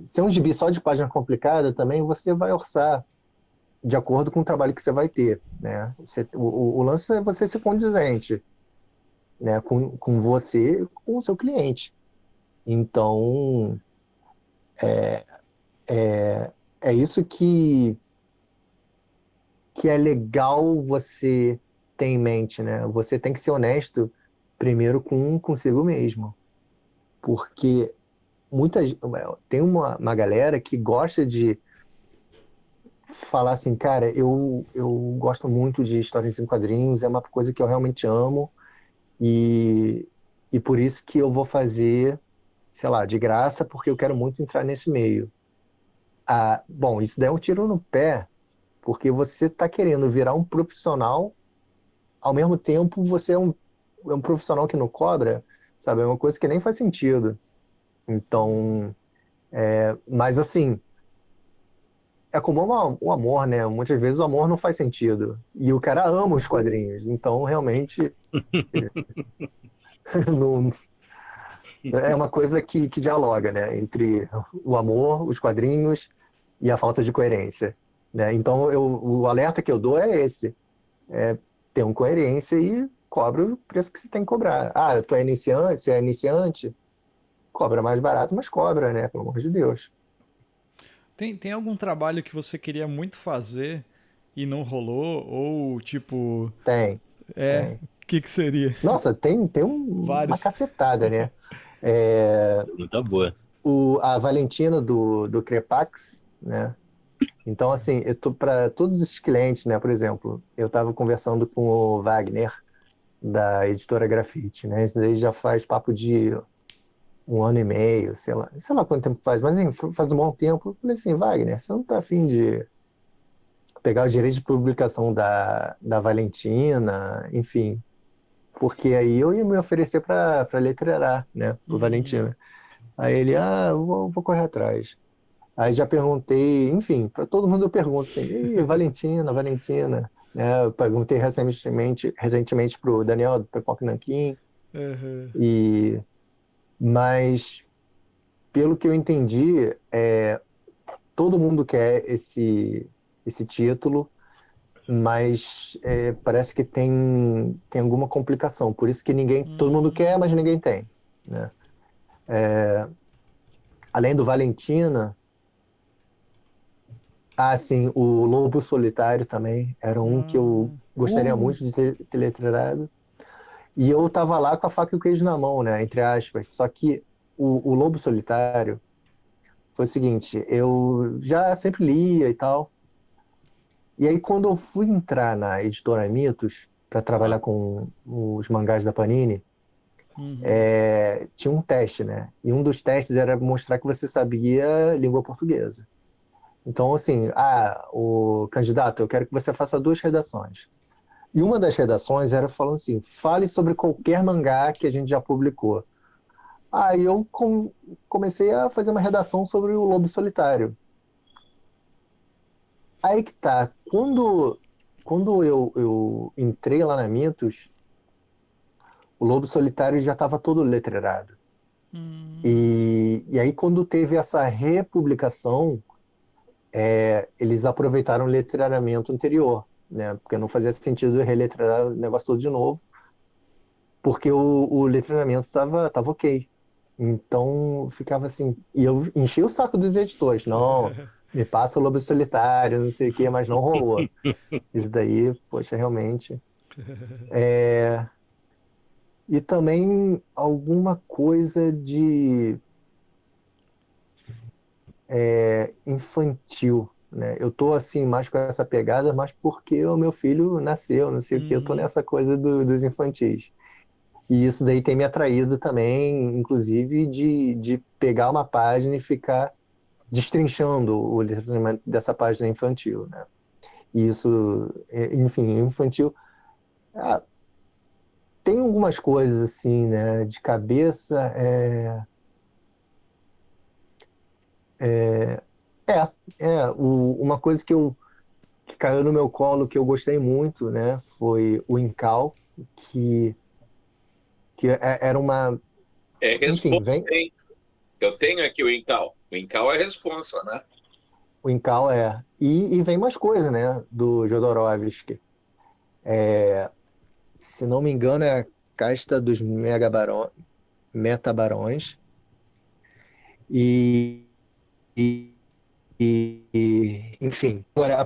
se é um gibi só de página complicada também, você vai orçar de acordo com o trabalho que você vai ter, né? O lance é você ser condizente, né? Com você, com o seu cliente. Então, é isso que é legal você ter em mente, né? Você tem que ser honesto primeiro consigo mesmo, porque tem uma galera que gosta de falar assim, cara, eu gosto muito de histórias em quadrinhos, é uma coisa que eu realmente amo e por isso que eu vou fazer, sei lá, de graça, porque eu quero muito entrar nesse meio. Bom, isso daí é um tiro no pé, porque você está querendo virar um profissional, ao mesmo tempo você é um profissional que não cobra, sabe? É uma coisa que nem faz sentido. Então, mas assim, é como o amor, né? Muitas vezes o amor não faz sentido. E o cara ama os quadrinhos. Então, realmente, não, é uma coisa que dialoga, né? Entre o amor, os quadrinhos e a falta de coerência. Né? Então, o alerta que eu dou é esse. Tenha coerência e cobra o preço que você tem que cobrar. Tu é iniciante, você é iniciante, cobra mais barato, mas cobra, né? Pelo amor de Deus. Tem algum trabalho que você queria muito fazer e não rolou? Ou, tipo... Tem. O que seria? Nossa, tem uma Vários. cacetada, né? Muito boa. A Valentina do Crepax, né? Então, assim, eu tô para todos os clientes, né? Por exemplo, eu estava conversando com o Wagner, da editora Grafite, né? Isso daí já faz papo de 1 ano e meio, sei lá quanto tempo faz, mas enfim, faz um bom tempo. Eu falei assim, Wagner, você não tá afim de pegar os direitos de publicação da Valentina, enfim, porque aí eu ia me oferecer para letrerar, né, pro Valentina. Aí ele, eu vou correr atrás. Aí já perguntei, enfim, para todo mundo eu pergunto assim, e Valentina, né? Eu perguntei recentemente pro Daniel do Pepoca Nanquim, mas pelo que eu entendi, todo mundo quer esse título, mas parece que tem alguma complicação, por isso que todo mundo quer, mas ninguém tem, né? Além do Valentina, sim, o Lobo Solitário também era um que eu gostaria muito de ter letrado. E eu tava lá com a faca e o queijo na mão, né? Entre aspas. Só que o Lobo Solitário foi o seguinte, eu já sempre lia e tal. E aí quando eu fui entrar na editora Mitos para trabalhar com os mangás da Panini, tinha um teste, né? E um dos testes era mostrar que você sabia língua portuguesa. Então, assim, o candidato, eu quero que você faça 2 redações. E uma das redações era falando assim, fale sobre qualquer mangá que a gente já publicou. Aí eu comecei a fazer uma redação sobre o Lobo Solitário. Aí que tá. Quando eu entrei lá na Mintos, o Lobo Solitário já estava todo letreirado. E aí, quando teve essa republicação, eles aproveitaram o letreiramento anterior, né? Porque não fazia sentido reletrar o negócio todo de novo, porque o letreiramento tava ok. Então, ficava assim... E eu enchi o saco dos editores. Não, me passa o Lobo Solitário, não sei o quê, mas não rolou. Isso daí, poxa, realmente... E também alguma coisa de infantil, né? Eu tô assim mais com essa pegada, mas porque o meu filho nasceu, não sei o que, eu tô nessa coisa dos infantis. E isso daí tem me atraído também, inclusive, de pegar uma página e ficar destrinchando o letramento dessa página infantil, né? E isso, enfim, infantil. ah, Tem algumas coisas assim, né? De cabeça. Uma coisa que caiu no meu colo que eu gostei muito, né? Foi o Incal, que, era uma. É Enfim, responsa, vem. hein? Eu tenho aqui o Incal. O Incal é responsa, né? O Incal é. E vem mais coisa, né? Do Jodorowsky. Se não me engano, é a Casta dos Metabarões. E, e, enfim. Agora,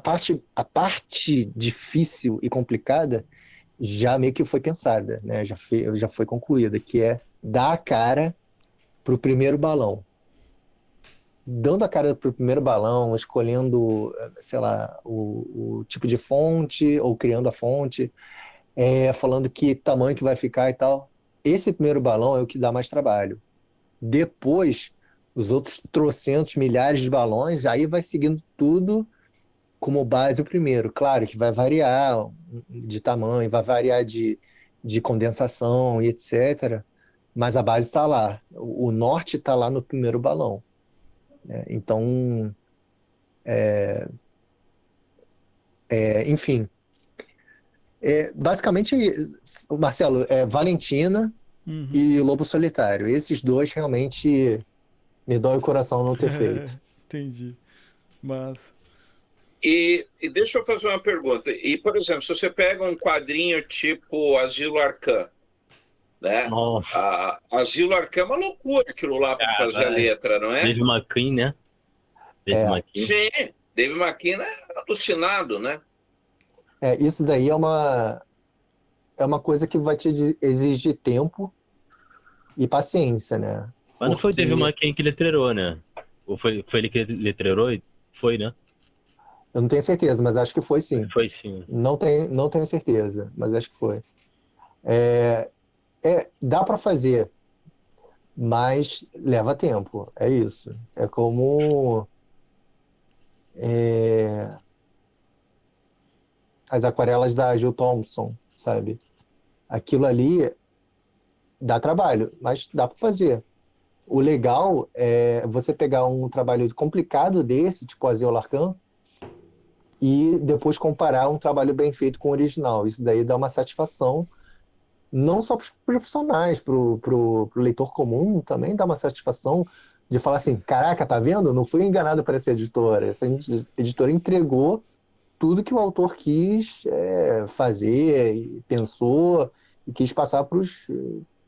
a parte difícil e complicada já meio que foi pensada, né? Já foi concluída, que é dar a cara pro primeiro balão. Dando a cara pro primeiro balão, escolhendo, sei lá, o tipo de fonte, ou criando a fonte, falando que tamanho que vai ficar e tal. Esse primeiro balão é o que dá mais trabalho. Depois, os outros trocentos milhares de balões, aí vai seguindo tudo como base o primeiro. Claro que vai variar de tamanho, vai variar de condensação e etc. Mas a base está lá. O norte está lá no primeiro balão, né? Então, enfim. Basicamente, Marcelo, Valentina e Lobo Solitário. Esses dois realmente me dói o coração não ter feito. Entendi. Mas. E deixa eu fazer uma pergunta. E, por exemplo, se você pega um quadrinho tipo Asilo Arcan, né? Nossa, Asilo Arcan é uma loucura aquilo lá para fazer a cara. letra, não é? Dave McKean, né? Dave McKean. Sim, Dave McKean é alucinado, né? Isso daí é uma coisa que vai te exigir tempo e paciência, né? Mas não foi o Dave Porque McKean que letreirou, né? Ou foi ele que letreirou? Foi, né? eu não tenho certeza, mas acho que foi sim. Foi sim. Não tenho certeza, mas acho que foi. Dá para fazer, mas leva tempo. É isso. É como as aquarelas da Jill Thompson, sabe? Aquilo ali dá trabalho, mas dá para fazer. O legal é você pegar um trabalho complicado desse, tipo Asilo Arcan, e depois comparar um trabalho bem feito com o original. Isso daí dá uma satisfação, não só para os profissionais, pro leitor comum, também dá uma satisfação de falar assim, caraca, tá vendo? Não fui enganado por essa editora. Essa editora entregou tudo que o autor quis fazer, e pensou, e quis passar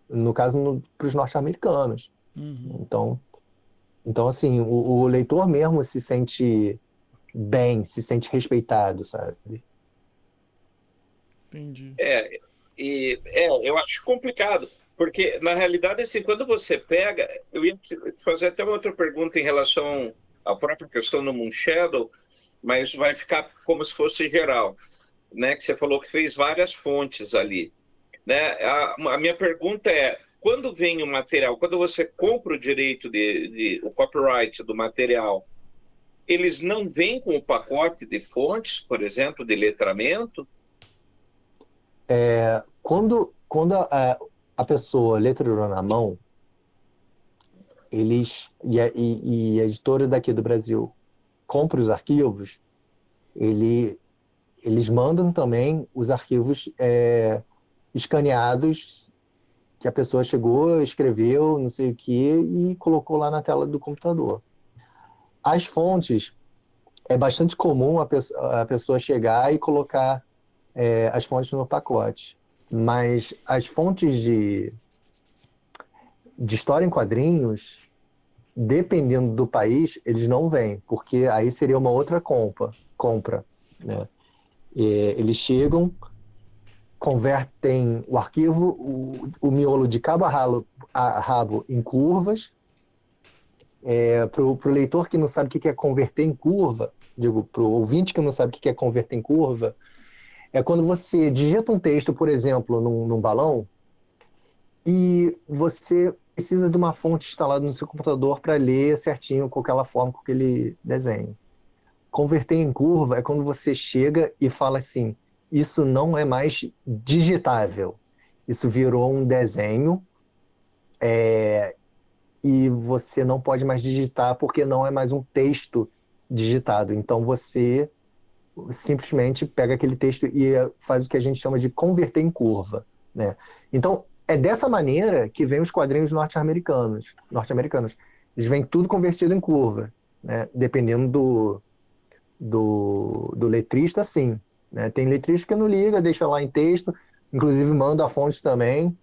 no caso, para os norte-americanos. Então, assim, o leitor mesmo se sente bem, se sente respeitado, sabe? Entendi. Eu acho complicado, porque na realidade, assim, quando você pega, eu ia te fazer até uma outra pergunta em relação à própria questão do Moonshadow, mas vai ficar como se fosse geral, né? Que você falou que fez várias fontes ali, né? A minha pergunta é, quando vem o material, quando você compra o direito o copyright do material, eles não vêm com o pacote de fontes, por exemplo, de letramento? Quando a pessoa letreirou na mão, eles e a editora daqui do Brasil compra os arquivos, eles mandam também os arquivos escaneados que a pessoa chegou, escreveu, não sei o que, e colocou lá na tela do computador. As fontes, é bastante comum a pessoa chegar e colocar as fontes no pacote, mas as fontes de história em quadrinhos, dependendo do país, eles não vêm, porque aí seria uma outra compra, né? Eles chegam, convertem o arquivo, o miolo de cabo a rabo em curvas. Para o leitor que não sabe o que é converter em curva, para o ouvinte que não sabe o que é converter em curva, é quando você digita um texto, por exemplo, num balão, e você precisa de uma fonte instalada no seu computador para ler certinho com aquela forma, com aquele desenho. Converter em curva é quando você chega e fala assim, isso não é mais digitável, isso virou um desenho, e você não pode mais digitar porque não é mais um texto digitado. Então você simplesmente pega aquele texto e faz o que a gente chama de converter em curva, né? Então é dessa maneira que vem os quadrinhos norte-americanos. Eles vêm tudo convertido em curva, né? Dependendo do letrista, sim, né? Tem letrista que não liga, deixa lá em texto, inclusive manda a fonte também.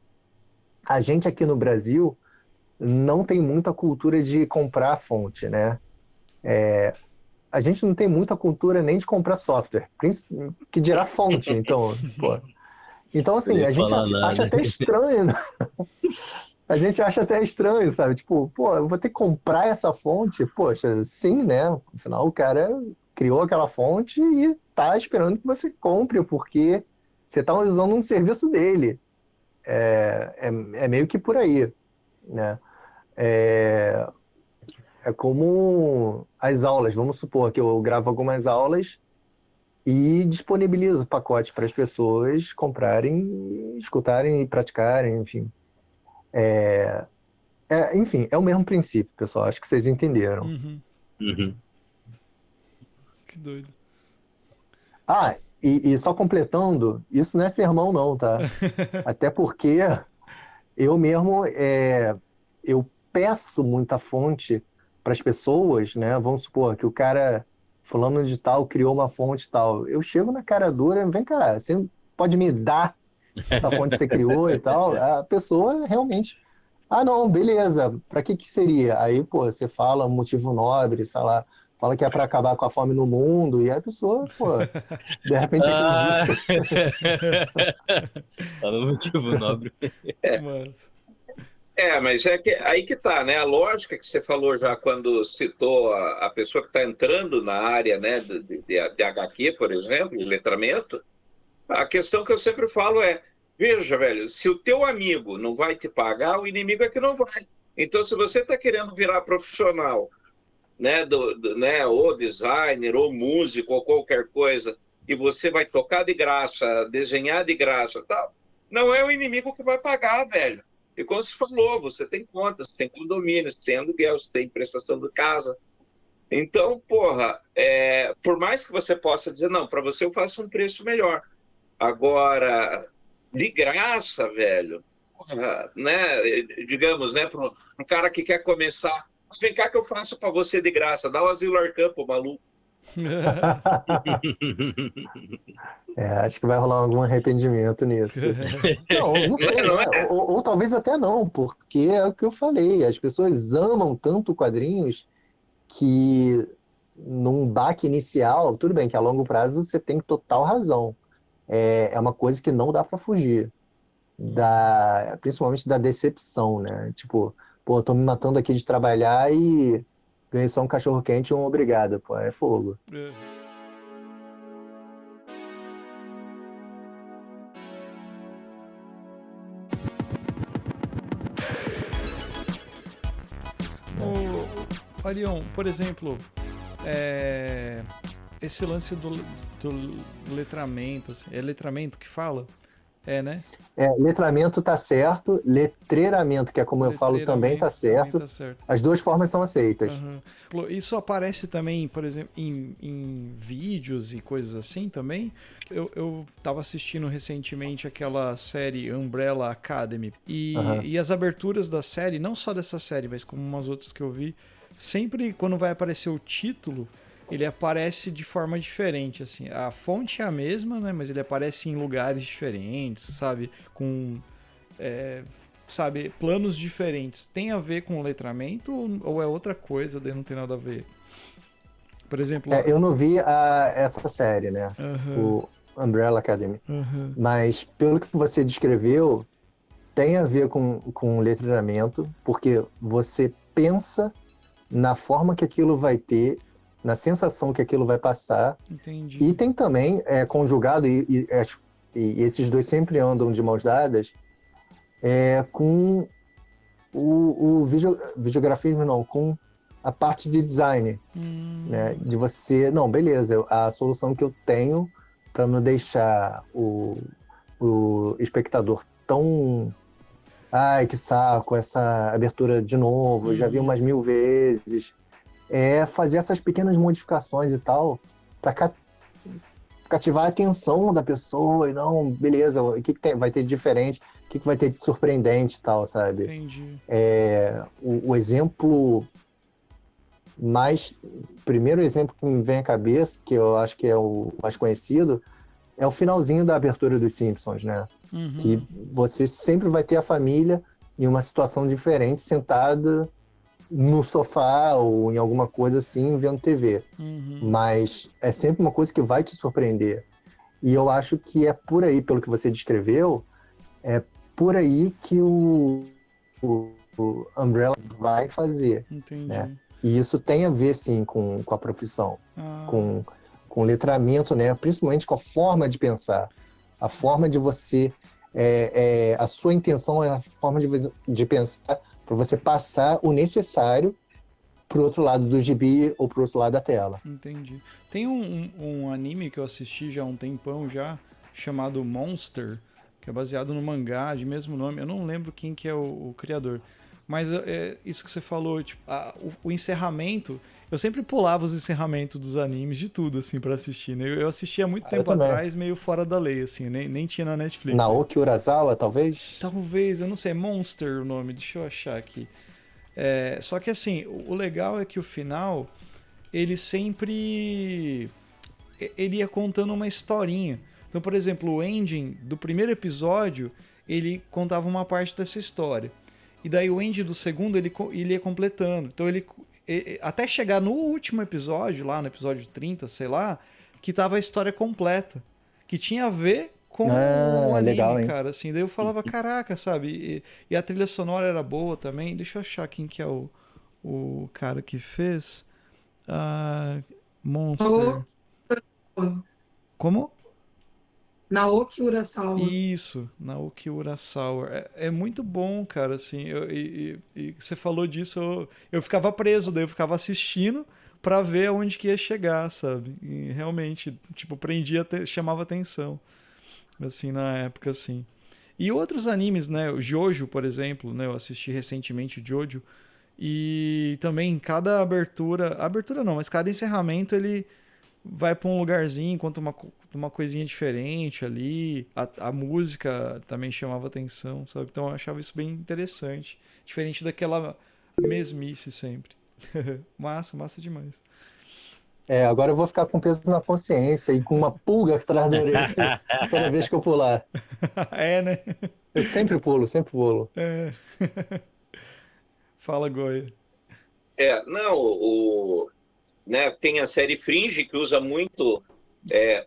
A gente aqui no Brasil não tem muita cultura de comprar fonte, né? A gente não tem muita cultura nem de comprar software, que dirá fonte, então, pô. Então, assim, a gente acha até estranho, né? A gente acha até estranho, sabe? Tipo, pô, eu vou ter que comprar essa fonte? Poxa, sim, né? Afinal, o cara criou aquela fonte e tá esperando que você compre, porque você tá usando um serviço dele. É meio que por aí, né? É como as aulas. Vamos supor que eu gravo algumas aulas e disponibilizo o pacote para as pessoas comprarem, escutarem e praticarem, enfim. Enfim, é o mesmo princípio, pessoal. Acho que vocês entenderam. Uhum. Que doido. E só completando, isso não é sermão não, tá? Até porque eu mesmo eu peço muita fonte para as pessoas, né? Vamos supor que o cara fulano de tal criou uma fonte e tal. Eu chego na cara dura, vem cá, você pode me dar essa fonte que você criou e tal? A pessoa realmente, não, beleza, para que seria? Aí, pô, você fala um motivo nobre, sei lá, fala que é para acabar com a fome no mundo, e a pessoa, pô, de repente acredita. Fala um motivo nobre. Mas aí que tá, né? A lógica que você falou já quando citou a pessoa que está entrando na área, né, de HQ, por exemplo, de letramento, a questão que eu sempre falo veja, velho, se o teu amigo não vai te pagar, o inimigo é que não vai. Então, se você está querendo virar profissional, né, né, ou designer, ou músico, ou qualquer coisa, e você vai tocar de graça, desenhar de graça, tal, não é o inimigo que vai pagar, velho. E como você falou, você tem contas, você tem condomínio, você tem aluguel, você tem prestação de casa. Então, porra, por mais que você possa dizer, não, para você eu faço um preço melhor. Agora, de graça, velho, porra, né, digamos, né, para um cara que quer começar, vem cá que eu faço para você de graça, dá o Asilo Arcan pro maluco. Acho que vai rolar algum arrependimento nisso. Não sei, né? Ou talvez até não, porque é o que eu falei, as pessoas amam tanto quadrinhos que num baque inicial, tudo bem que a longo prazo você tem total razão, é uma coisa que não dá para fugir, principalmente da decepção, né? Tipo, pô, tô me matando aqui de trabalhar e ganhei só um cachorro quente e um obrigado, pô, é fogo. Arion, por exemplo, esse lance do letramento, assim, é letramento que fala? né? Letramento tá certo, letreiramento, que é como eu falo, também tá certo. As duas formas são aceitas. Uhum. Isso aparece também, por exemplo, em vídeos e coisas assim também. Eu tava assistindo recentemente aquela série Umbrella Academy. E as aberturas da série, não só dessa série, mas como umas outras que eu vi, sempre quando vai aparecer o título, ele aparece de forma diferente, assim. A fonte é a mesma, né? Mas ele aparece em lugares diferentes, sabe? Com, sabe, planos diferentes. Tem a ver com o letramento ou é outra coisa, daí não tem nada a ver? Por exemplo... eu não vi essa série, né? O Umbrella Academy. Mas, pelo que você descreveu, tem a ver com letramento, porque você pensa na forma que aquilo vai ter, na sensação que aquilo vai passar. Entendi. E tem também conjugado, e esses dois sempre andam de mãos dadas, com o videografismo, não, com a parte de design. Né? De você, não, beleza, a solução que eu tenho para não deixar o espectador tão... Ai, que saco, essa abertura de novo, já vi umas 1000 vezes. Fazer essas pequenas modificações e tal, para cativar a atenção da pessoa, e não, beleza, o que vai ter de diferente, o que vai ter de surpreendente e tal, sabe? Entendi. O exemplo primeiro exemplo que me vem à cabeça, que eu acho que é o mais conhecido, é o finalzinho da abertura dos Simpsons, né? Que você sempre vai ter a família em uma situação diferente, sentada no sofá ou em alguma coisa assim, vendo TV. Mas é sempre uma coisa que vai te surpreender. E eu acho que é por aí, pelo que você descreveu, é por aí que o Umbrella vai fazer. Entendi. Né? E isso tem a ver, sim, com a profissão, com o letramento, né? Principalmente com a forma de pensar. A forma de você... a sua intenção é a forma de pensar para você passar o necessário pro outro lado do gibi ou pro outro lado da tela. Entendi. Tem um anime que eu assisti já há um tempão já, chamado Monster, que é baseado no mangá de mesmo nome. Eu não lembro quem que é o criador. Mas isso que você falou, tipo, o encerramento... Eu sempre pulava os encerramentos dos animes de tudo, assim, pra assistir, né? Eu assistia há muito tempo atrás, meio fora da lei, assim, nem tinha na Netflix. Naoki Urasawa, talvez? Talvez, eu não sei, é Monster o nome, deixa eu achar aqui. Só que, assim, o legal é que o final, ele sempre... Ele ia contando uma historinha. Então, por exemplo, o ending do primeiro episódio, ele contava uma parte dessa história. E daí o ending do segundo, ele ia completando. Então, até chegar no último episódio, lá no episódio 30, sei lá, que tava a história completa, que tinha a ver com o anime, legal, hein? cara, assim, daí eu falava, caraca, sabe, e a trilha sonora era boa também. Deixa eu achar quem que é o cara que fez Monster. Como? Naoki Urasawa. Isso, Naoki Urasawa. É muito bom, cara, assim, e você falou disso, eu ficava preso, daí eu ficava assistindo pra ver aonde que ia chegar, sabe? E realmente, tipo, chamava atenção, assim, na época, assim. E outros animes, né, o Jojo, por exemplo, né, eu assisti recentemente o Jojo, e também cada abertura não, mas cada encerramento ele vai pra um lugarzinho, conta uma coisinha diferente ali. A música também chamava atenção, sabe? Então eu achava isso bem interessante. Diferente daquela mesmice sempre. Massa demais. Agora eu vou ficar com peso na consciência e com uma pulga atrás da orelha toda vez que eu pular. Né? Eu sempre pulo. Fala, Goya. Não, né, tem a série Fringe, que usa muito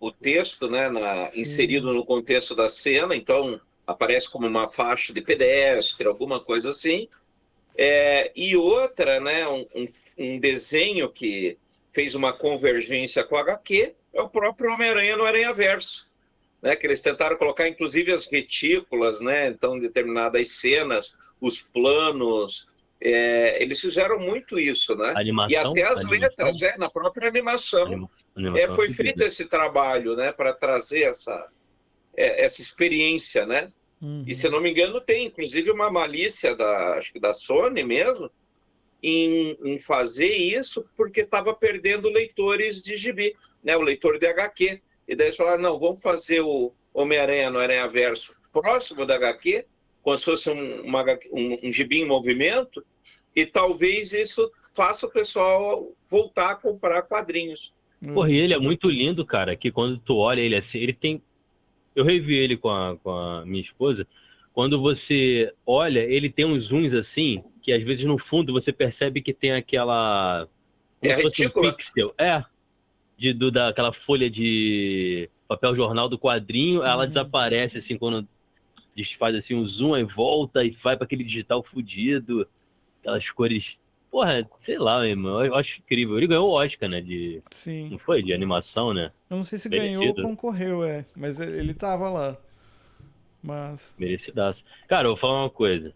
o texto, né, inserido no contexto da cena, então aparece como uma faixa de pedestre, alguma coisa assim. E outra, né, um desenho que fez uma convergência com o HQ é o próprio Homem-Aranha no Aranhaverso, né, que eles tentaram colocar inclusive as retículas, né, então determinadas cenas, os planos... eles fizeram muito isso, né? E até as letras, na própria animação. Foi feito esse trabalho, né, para trazer essa experiência, né? E, se eu não me engano, tem inclusive uma malícia acho que da Sony mesmo, em fazer isso, porque estava perdendo leitores de gibi, né? O leitor de HQ. E daí eles falaram, não, vamos fazer o Homem-Aranha no Aranhaverso próximo da HQ, como se fosse um gibi em movimento, e talvez isso faça o pessoal voltar a comprar quadrinhos. Porra, e ele é muito lindo, cara, que quando tu olha ele assim, ele tem... Eu revi ele com a minha esposa. Quando você olha, ele tem uns zooms assim, que às vezes no fundo você percebe que tem aquela... Como se fosse um pixel. Daquela folha de papel jornal do quadrinho, ela desaparece assim quando faz assim um zoom, aí volta e vai para aquele digital fudido, aquelas cores... Porra, sei lá, meu irmão, eu acho incrível. Ele ganhou o Oscar, né? Sim. Não foi? De animação, né? Eu não sei se ganhou ou concorreu, mas ele tava lá. Mas... Merecidaço. Cara, eu vou falar uma coisa.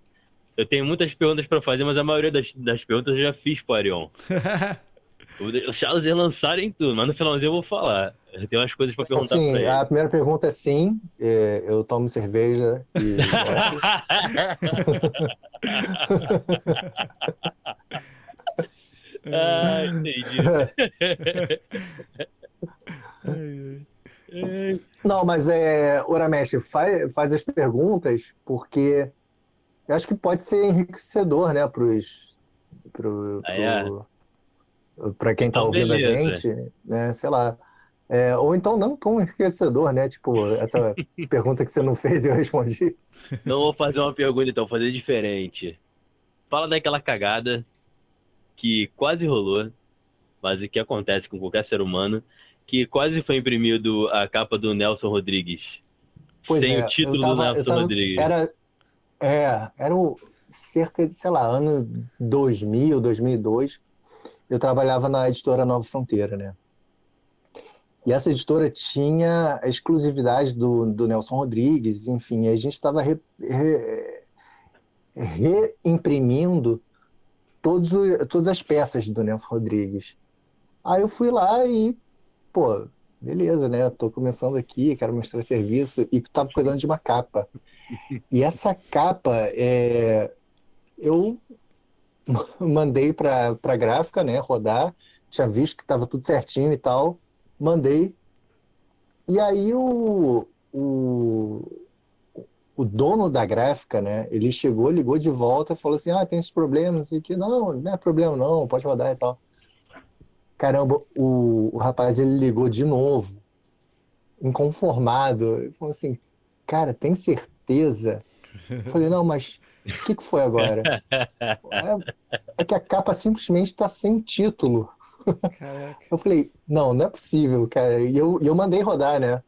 Eu tenho muitas perguntas pra fazer, mas a maioria das perguntas eu já fiz pro Arion. Eu vou deixar os lançarem tudo, mas no finalzinho eu vou falar. Eu tenho umas coisas pra perguntar pra ele. A primeira pergunta é sim, eu tomo cerveja e Entendi. Não, mas Uramesh, faz as perguntas, porque eu acho que pode ser enriquecedor, né, para quem está ouvindo a gente, né, sei lá. Ou então não tão enriquecedor, né? Tipo, essa pergunta que você não fez eu respondi. Não vou fazer uma pergunta, então, vou fazer diferente. Fala daquela cagada que quase rolou, mas o que acontece com qualquer ser humano, que quase foi imprimido a capa do Nelson Rodrigues. Pois sem o título do Nelson Rodrigues. Era cerca de, sei lá, ano 2000, 2002. Eu trabalhava na editora Nova Fronteira, né? E essa editora tinha a exclusividade do Nelson Rodrigues, enfim, a gente estava reimprimindo todas as peças do Nelson Rodrigues. Aí eu fui lá e, pô, beleza, né? Tô começando aqui, quero mostrar serviço, e tava cuidando de uma capa. E essa capa, eu mandei para gráfica, né, rodar, tinha visto que estava tudo certinho e tal, mandei. E aí o dono da gráfica, né, ele chegou, ligou de volta e falou assim, tem esses problemas, e que não é problema não, pode rodar e tal. Caramba, o rapaz, ele ligou de novo, inconformado, ele falou assim, cara, tem certeza? Eu falei, não, mas o que foi agora? É que a capa simplesmente está sem título. Caraca. Eu falei, não é possível, cara. E eu mandei rodar, né?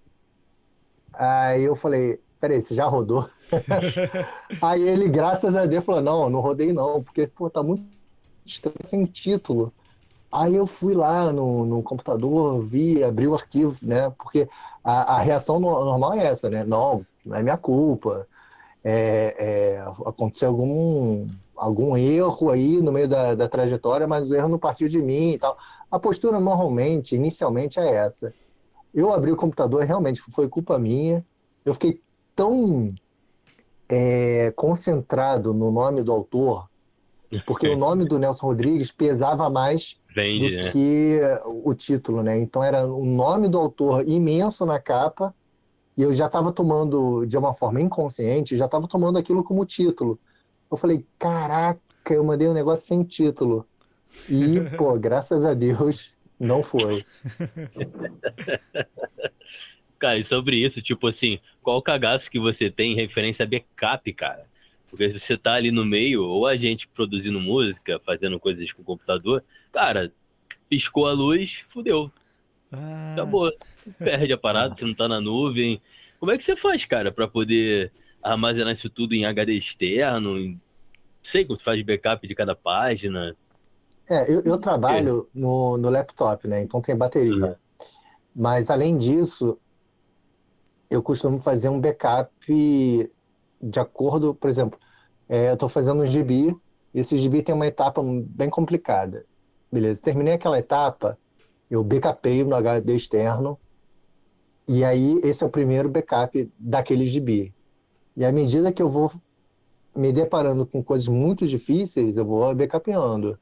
Aí eu falei, peraí, você já rodou? Aí ele, graças a Deus, falou, não rodei não, porque, pô, tá muito estranho, sem título. Aí eu fui lá no computador, abri o arquivo, né? Porque a reação normal é essa, né? Não é minha culpa. Aconteceu algum erro aí no meio da trajetória, mas o erro não partiu de mim e tal. A postura normalmente, inicialmente, é essa. Eu abri o computador, realmente foi culpa minha. Eu fiquei tão concentrado no nome do autor, porque o nome do Nelson Rodrigues pesava mais do que o título, né? Então era o nome do autor imenso na capa, e eu já estava tomando, de uma forma inconsciente, já estava tomando aquilo como título. Eu falei, caraca, eu mandei um negócio sem título. E, pô, graças a Deus, não foi. Cara, e sobre isso, tipo assim, qual o cagaço que você tem em referência a backup, cara? Porque você tá ali no meio, ou a gente produzindo música, fazendo coisas com o computador, cara, piscou a luz, fudeu. Acabou. Perde a parada, você não tá na nuvem. Como é que você faz, cara, pra poder armazenar isso tudo em HD externo? Não sei como tu faz backup de cada página. Eu trabalho no laptop, né? Então tem bateria. Uhum. Mas, além disso, eu costumo fazer um backup de acordo, por exemplo, eu estou fazendo um gibi, e esse gibi tem uma etapa bem complicada. Beleza, terminei aquela etapa, eu backupei no HD externo, E aí, esse é o primeiro backup daquele gibi. E à medida que eu vou me deparando com coisas muito difíceis, eu vou backupando.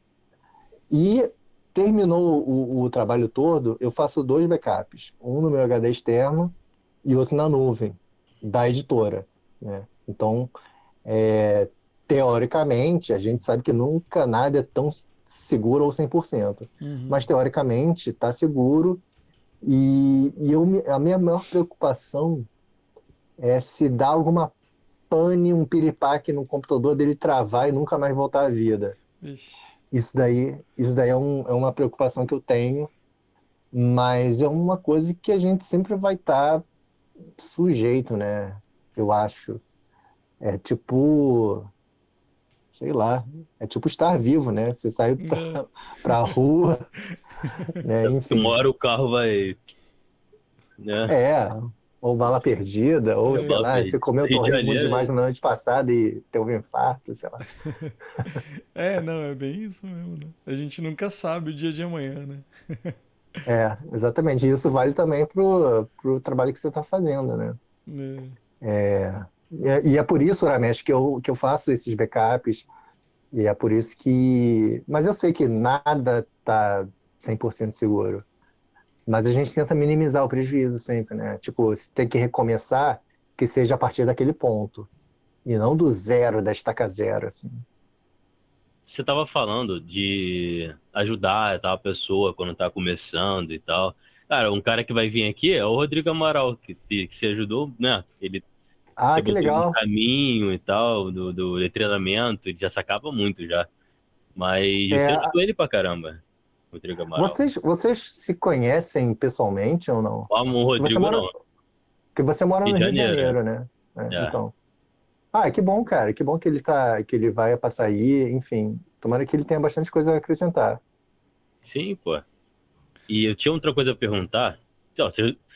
E terminou o trabalho todo, eu faço 2 backups. Um no meu HD externo e outro na nuvem, da editora, né? Então, teoricamente, a gente sabe que nunca nada é tão seguro ou 100%. Mas, teoricamente, está seguro. A minha maior preocupação é se dá alguma pane, um piripaque no computador dele travar e nunca mais voltar à vida. Ixi. Isso daí é uma preocupação que eu tenho, mas é uma coisa que a gente sempre vai estar sujeito, né? Eu acho. É tipo, sei lá, é tipo estar vivo, né? Você sai pra rua, né? Uma Enfim. hora o carro vai, né? É, ou bala perdida, ou sei Bala lá, você perdida. comeu Rio de torresmo demais Janeiro, na noite passada e teve um infarto, sei lá. Não, é bem isso mesmo, né? A gente nunca sabe o dia de amanhã, né? Exatamente. E isso vale também pro trabalho que você está fazendo, né? É. E é por isso, Ramesh, que eu faço esses backups, e é por isso que... Mas eu sei que nada está 100% seguro, mas a gente tenta minimizar o prejuízo sempre, né? Tipo, se tem que recomeçar, que seja a partir daquele ponto, e não do zero, da estaca zero, assim. você tava falando de ajudar a pessoa quando tá começando e tal. Cara, um cara que vai vir aqui é o Rodrigo Amaral, que se ajudou, né? Você Ah, que botou ele no legal! caminho e tal, do treinamento, ele já sacava muito já. Mas você É, ajudou ele pra caramba, Rodrigo Amaral. vocês se conhecem pessoalmente ou não? O Que você Rodrigo mora, não, que você mora Rio no de Rio de Janeiro, Janeiro, né? é. Então. Ah, que bom, cara. Que bom que ele vai a Passaí, enfim. Tomara que ele tenha bastante coisa a acrescentar. Sim, pô. E eu tinha outra coisa a perguntar. Ó,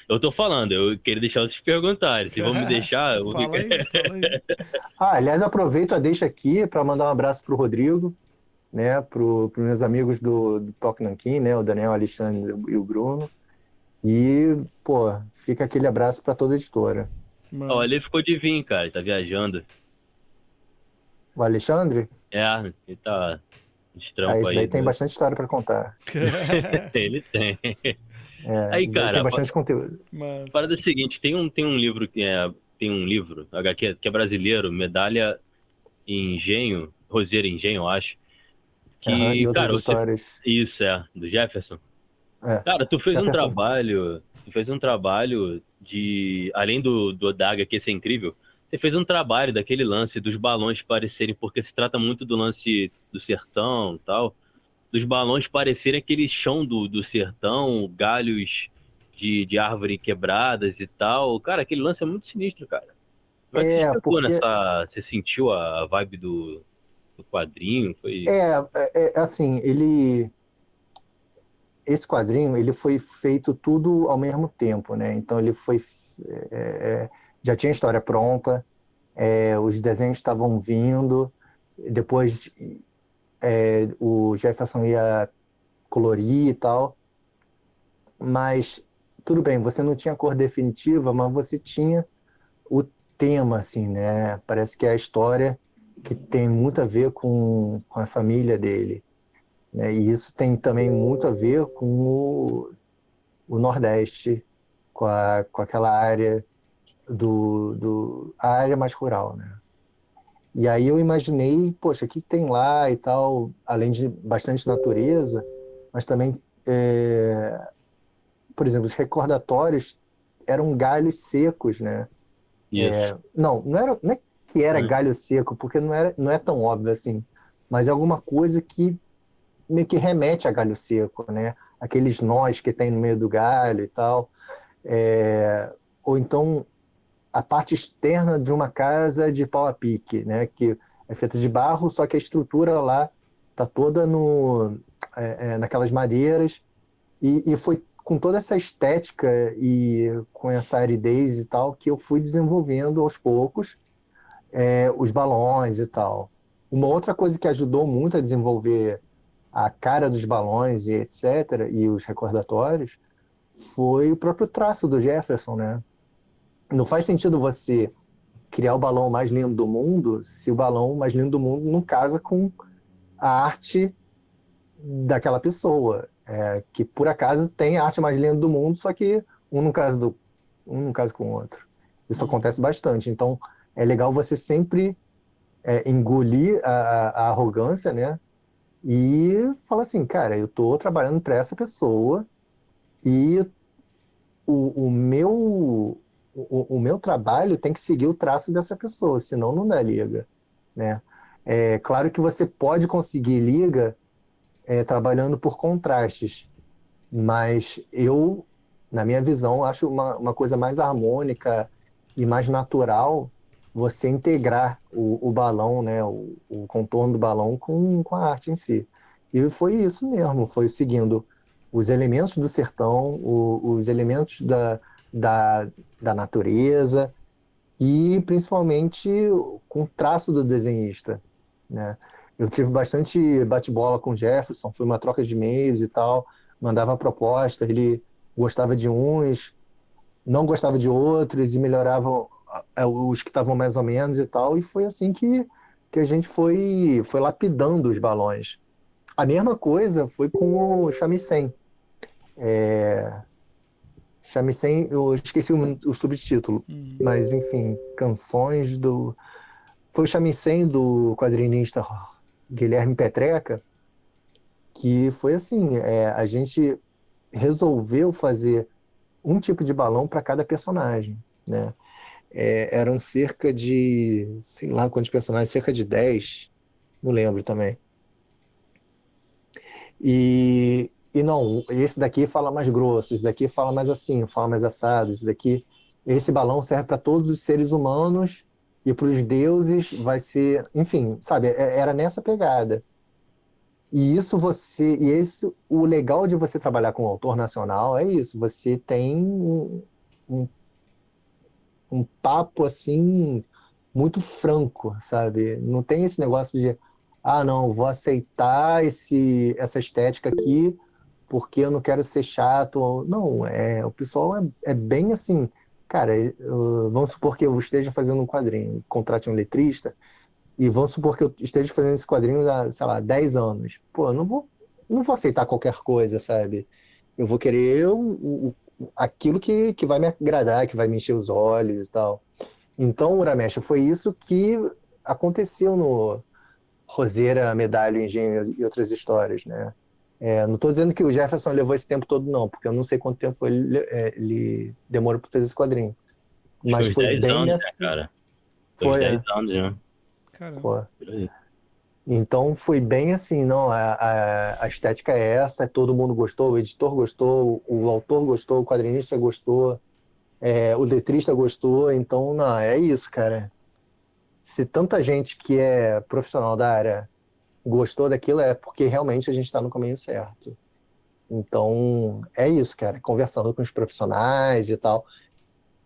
eu tô falando, eu queria deixar vocês perguntarem. Se vão me deixar, eu vou Fala ficar. aí, fala aí. Ah, aliás, aproveito a deixa aqui para mandar um abraço pro Rodrigo, né? Pros meus amigos do Toque Nanquim, né? O Daniel, o Alexandre e o Bruno. E, pô, fica aquele abraço para toda a editora. Ó, ele Mas. ficou de vir, cara, tá viajando. O Alexandre, É, ele tá de trampo esse daí aí. tem bastante história para contar. Ele tem. Aí, Esse daí tem cara, bastante conteúdo. a Mas. parada é a seguinte, tem um livro tem um livro, HQ, que é brasileiro, Medalha em Engenho, Roseira em Engenho, eu acho. Aham, e Que, outras cara, histórias. isso do Jefferson. É, Cara, Jefferson. tu fez um trabalho de, além da HQ ser incrível, você fez um trabalho daquele lance dos balões parecerem, porque se trata muito do lance do sertão e tal, dos balões parecerem aquele chão do sertão, galhos de árvore quebradas e tal. Cara, aquele lance é muito sinistro, cara. Como é que você É, chegou porque nessa. Você sentiu a vibe do quadrinho? Foi. assim, esse quadrinho ele foi feito tudo ao mesmo tempo, né? Então ele foi é, é, já tinha a história pronta, os desenhos estavam vindo, depois o Jefferson ia colorir e tal, mas tudo bem, você não tinha cor definitiva, mas você tinha o tema, assim, né? Parece que é a história que tem muito a ver com a família dele, né? E isso tem também muito a ver com o Nordeste, com aquela área a área mais rural, né? E aí eu imaginei, poxa, o que tem lá e tal, além de bastante natureza, mas também, por exemplo, os recordatórios eram galhos secos, né? Isso. Não é que era Né? galho seco, porque não é tão óbvio assim, mas é alguma coisa que meio que remete a galho seco, né? Aqueles nós que tem no meio do galho e tal. Ou então a parte externa de uma casa de pau a pique, né? Que é feita de barro, só que a estrutura lá tá toda naquelas madeiras e foi com toda essa estética e com essa aridez e tal que eu fui desenvolvendo aos poucos os balões e tal. Uma outra coisa que ajudou muito a desenvolver a cara dos balões e etc., e os recordatórios, foi o próprio traço do Jefferson, né? Não faz sentido você criar o balão mais lindo do mundo se o balão mais lindo do mundo não casa com a arte daquela pessoa, que por acaso tem a arte mais linda do mundo, só que um não casa com o outro. Isso acontece bastante. Então, é legal você sempre engolir a arrogância, né? E falar assim, cara, eu tô trabalhando para essa pessoa e o meu trabalho tem que seguir o traço dessa pessoa, senão não dá liga, né? É claro que você pode conseguir liga trabalhando por contrastes, mas eu, na minha visão, acho uma coisa mais harmônica e mais natural você integrar o balão, né, o contorno do balão com a arte em si. E foi isso mesmo, foi seguindo os elementos do sertão, os elementos da natureza e principalmente com o traço do desenhista, né? Eu tive bastante bate-bola com o Jefferson, foi uma troca de e-mails e tal, mandava proposta, ele gostava de uns, não gostava de outros e melhorava os que estavam mais ou menos e tal, e foi assim que a gente foi lapidando os balões. A mesma coisa foi com o Shamisen. Shamisen, eu esqueci o subtítulo, mas enfim, canções do... Foi o Shamisen do quadrinista Guilherme Petreca, que foi assim, a gente resolveu fazer um tipo de balão para cada personagem, né? Eram cerca de, sei lá quantos personagens, cerca de 10, não lembro também. E não, esse daqui fala mais grosso, esse daqui fala mais assim, fala mais assado, esse balão serve para todos os seres humanos e para os deuses vai ser, enfim, sabe, era nessa pegada. O legal de você trabalhar com o autor nacional é isso, você tem um, um papo assim muito franco, sabe? Não tem esse negócio de, não, vou aceitar essa estética aqui porque eu não quero ser chato. Não, o pessoal é bem assim, cara, vamos supor que eu esteja fazendo um quadrinho, contrate um letrista, e vamos supor que eu esteja fazendo esse quadrinho há, sei lá, 10 anos. Pô, eu não vou aceitar qualquer coisa, sabe? Eu vou querer aquilo que vai me agradar, que vai me encher os olhos e tal. Então, Uramesh, foi isso que aconteceu no Roseira, Medalha, Engenho e outras histórias, né? Não estou dizendo que o Jefferson levou esse tempo todo, não, porque eu não sei quanto tempo ele demorou para fazer esse quadrinho. Mas uns foi 10 bem anos, né, nessa... cara? Foi uns Foi, 10 anos, né? Caramba. Pô. Por aí. Então foi bem assim, não, a estética é essa, todo mundo gostou, o editor gostou, o autor gostou, o quadrinista gostou, o letrista gostou, então não, é isso, cara. Se tanta gente que é profissional da área gostou daquilo, é porque realmente a gente está no caminho certo. Então é isso, cara, conversando com os profissionais e tal,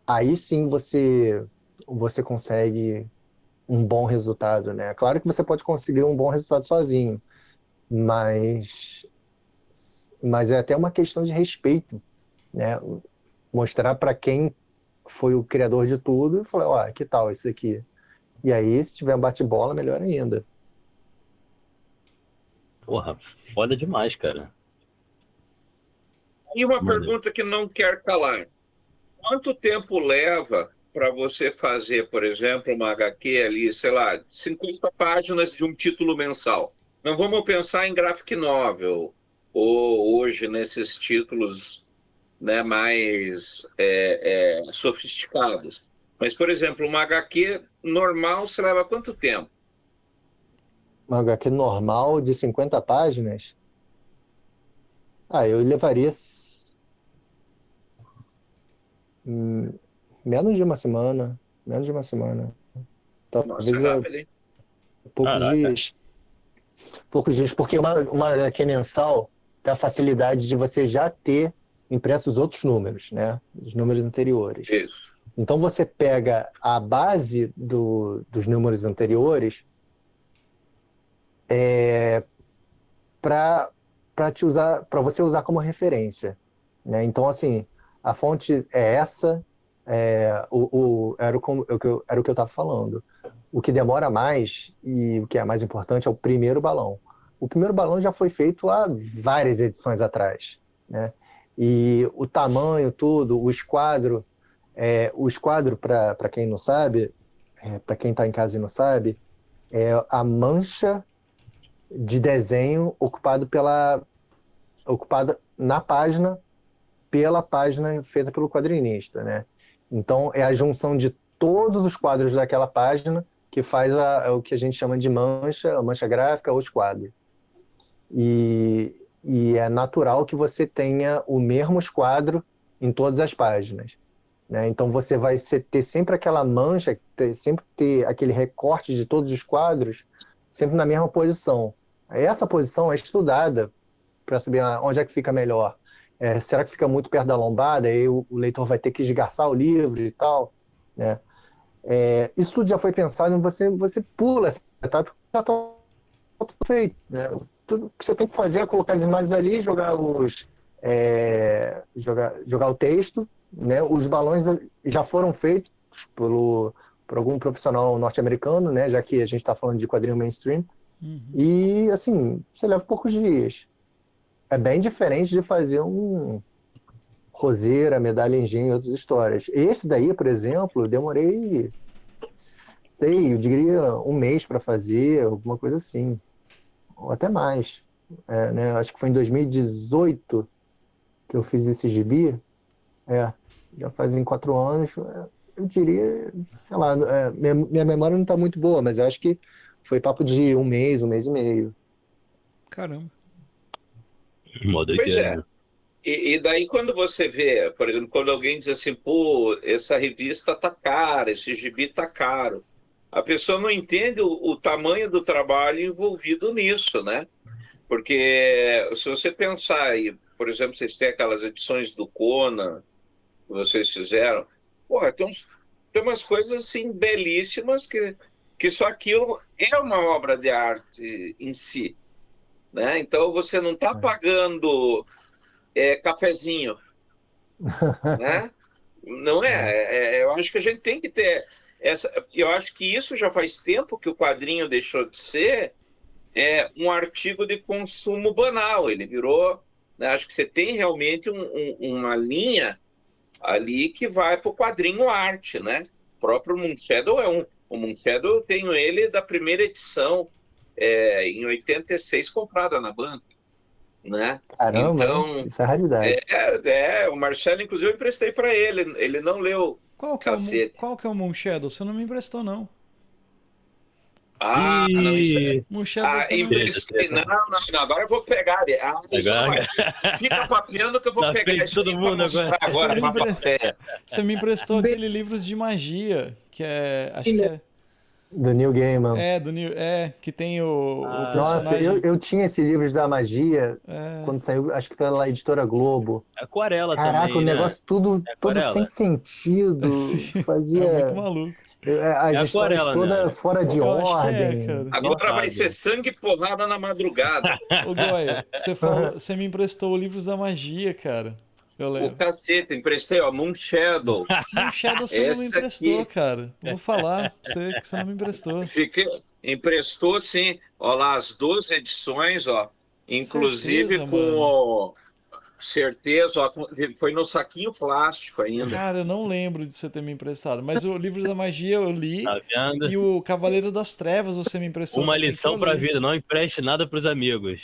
aí sim você consegue um bom resultado, né? Claro que você pode conseguir um bom resultado sozinho, mas é até uma questão de respeito, né? Mostrar para quem foi o criador de tudo e falar, ó, que tal isso aqui? E aí, se tiver um bate-bola, melhor ainda. Porra, foda demais, cara. E uma Mano, pergunta que não quer calar. Quanto tempo leva para você fazer, por exemplo, uma HQ ali, sei lá, 50 páginas de um título mensal? Não vamos pensar em graphic novel, ou hoje nesses títulos, né, mais sofisticados. Mas, por exemplo, uma HQ normal, você leva quanto tempo? Uma HQ normal de 50 páginas, eu levaria menos de uma semana, menos de uma semana. Nossa, Talvez é rápido, hein? poucos caraca. dias. Poucos dias, porque uma HQ mensal tem a facilidade de você já ter impresso os outros números, né? Os números anteriores. Isso. Então você pega a base dos números anteriores para você usar como referência, né? Então, assim, a fonte é essa, era o que eu estava falando. O que demora mais e o que é mais importante é o primeiro balão. O primeiro balão já foi feito há várias edições atrás, né? E o tamanho, tudo, o esquadro, para quem não sabe, para quem está em casa e não sabe, é a mancha de desenho ocupada na página pela página feita pelo quadrinista, né? Então é a junção de todos os quadros daquela página que faz o que a gente chama de mancha, a mancha gráfica ou esquadro. E é natural que você tenha o mesmo esquadro em todas as páginas, né? Então você vai ter sempre aquela mancha, sempre ter aquele recorte de todos os quadros, sempre na mesma posição. Essa posição é estudada para saber onde é que fica melhor. Será que fica muito perto da lombada? Aí o leitor vai ter que esgarçar o livro e tal, né? Isso tudo já foi pensado e você pula essa etapa, já está feito, né? Tudo que você tem que fazer é colocar as imagens ali, jogar o texto, né? Os balões já foram feitos por algum profissional norte-americano, né? Já que a gente está falando de quadrinho mainstream. Uhum. E, assim, você leva poucos dias. É bem diferente de fazer um Roseira, Medalha Engenho e outras histórias. Esse daí, por exemplo, eu demorei, eu diria, um mês para fazer, alguma coisa assim. Ou até mais. Né? Acho que foi em 2018 que eu fiz esse gibi. Já fazem 4 anos. Eu diria, sei lá, minha memória não está muito boa, mas eu acho que foi papo de um mês e meio. Caramba. Pois é. E daí quando você vê, por exemplo, quando alguém diz assim, pô, essa revista tá cara, esse gibi tá caro, a pessoa não entende o tamanho do trabalho envolvido nisso, né? Porque se você pensar aí, por exemplo, vocês têm aquelas edições do Conan que vocês fizeram, porra, tem umas coisas assim belíssimas que só aquilo é uma obra de arte em si, né? Então você não está pagando cafezinho, né? Não é? Eu acho que a gente tem que ter essa. Eu acho que isso já faz tempo que o quadrinho deixou de ser um artigo de consumo banal. Ele virou, né? Acho que você tem realmente uma linha ali que vai para o quadrinho arte, né? O próprio Moonshadow o Moonshadow eu tenho ele da primeira edição em 86 comprada na banca, né? Caramba, então, isso é raridade. O Marcelo, inclusive, eu emprestei para ele. Ele não leu. Qual que é o Moonshadow? Você não me emprestou, não. Não, isso é. Moonshadow você emprestei. Não, agora eu vou pegar. Fica papeando que eu vou pegar isso todo mundo agora. Você me emprestou aquele livros de magia, que acho que é do Neil Gaiman. Que tem o personagem. Nossa, eu tinha esse livro da magia quando saiu, acho que pela editora Globo. Aquarela também. Caraca, o negócio todo sem sentido. Fazia. É muito maluco. As histórias todas fora de ordem. Agora vai ser sangue e porrada na madrugada. Ô, Goya, você me emprestou livros da magia, cara. Eu lembro. O cacete, emprestei, Moonshadow. Moonshadow você não me emprestou, cara. Vou falar pra você que você não me emprestou. Emprestou, sim. Ó lá, as 12 edições, ó. Inclusive certeza, com... Certeza, ó, foi no saquinho plástico ainda. Cara, eu não lembro de você ter me emprestado, mas o livro da magia eu li. Tá vendo? E o Cavaleiro das Trevas você me emprestou. Uma lição pra vida, não empreste nada pros amigos.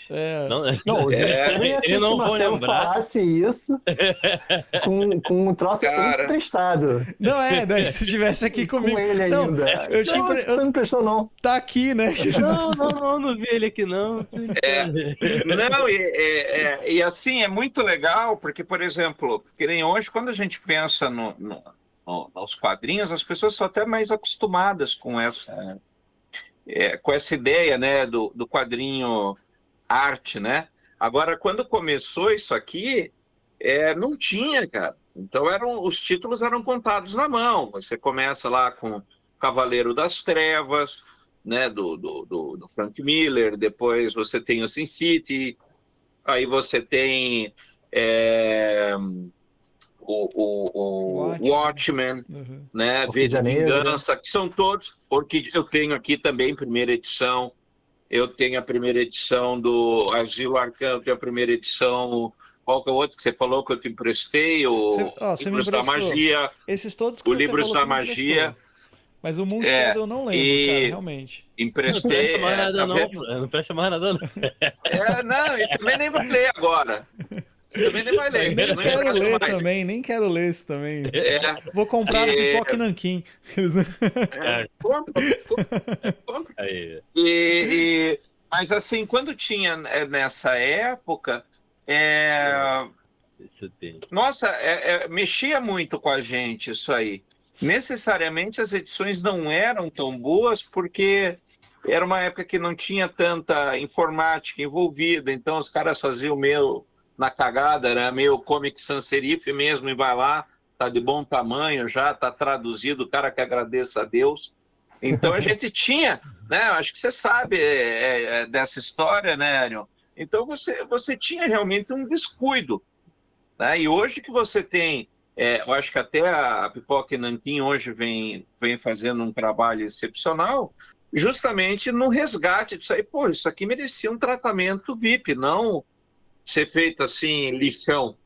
Não, o desespero ia ser se o Marcelo falasse isso com um troço emprestado. Não, daí se estivesse aqui comigo. Com ele ainda. Você não emprestou, não. Tá aqui, né? Não vi ele aqui, não. Não, e assim, é muito legal, porque, por exemplo, que nem hoje, quando a gente pensa nos quadrinhos, as pessoas são até mais acostumadas com essa ideia, né, do quadrinho arte, né? Agora, quando começou isso aqui, não tinha, cara. Então, os títulos eram contados na mão. Você começa lá com Cavaleiro das Trevas, né, do Frank Miller, depois você tem o Sin City, aí você tem o Watchmen, né? V de Vingança, que são todos, porque eu tenho aqui também primeira edição, eu tenho a primeira edição do Asilo Arcano, eu tenho a primeira edição, qual que é o outro que você falou que eu te emprestei? Livros da Magia. Esses todos que o você Livros falou, da Magia. Mas o Moonshadow eu não lembro, cara, realmente. Emprestei. Não presta mais nada, não. Não, e também nem vai ler agora. Também nem vai ler. Nem quero ler também, nem quero ler isso também. Vou comprar no Pipoca e Nanquim. Compra. Mas assim, quando tinha nessa época, nossa, mexia muito com a gente isso aí. Necessariamente as edições não eram tão boas porque era uma época que não tinha tanta informática envolvida, então os caras faziam meio na cagada, era meio Comic Sans Serif mesmo, e vai lá, tá de bom tamanho já, tá traduzido, o cara que agradeça a Deus. Então a gente tinha, né? Acho que você sabe dessa história, né, Arion? Então você tinha realmente um descuido, né? E hoje que você tem, eu acho que até a Pipoca e Nanquim hoje vem fazendo um trabalho excepcional, justamente no resgate disso aí. Pô, isso aqui merecia um tratamento VIP, não ser feito assim, lixão.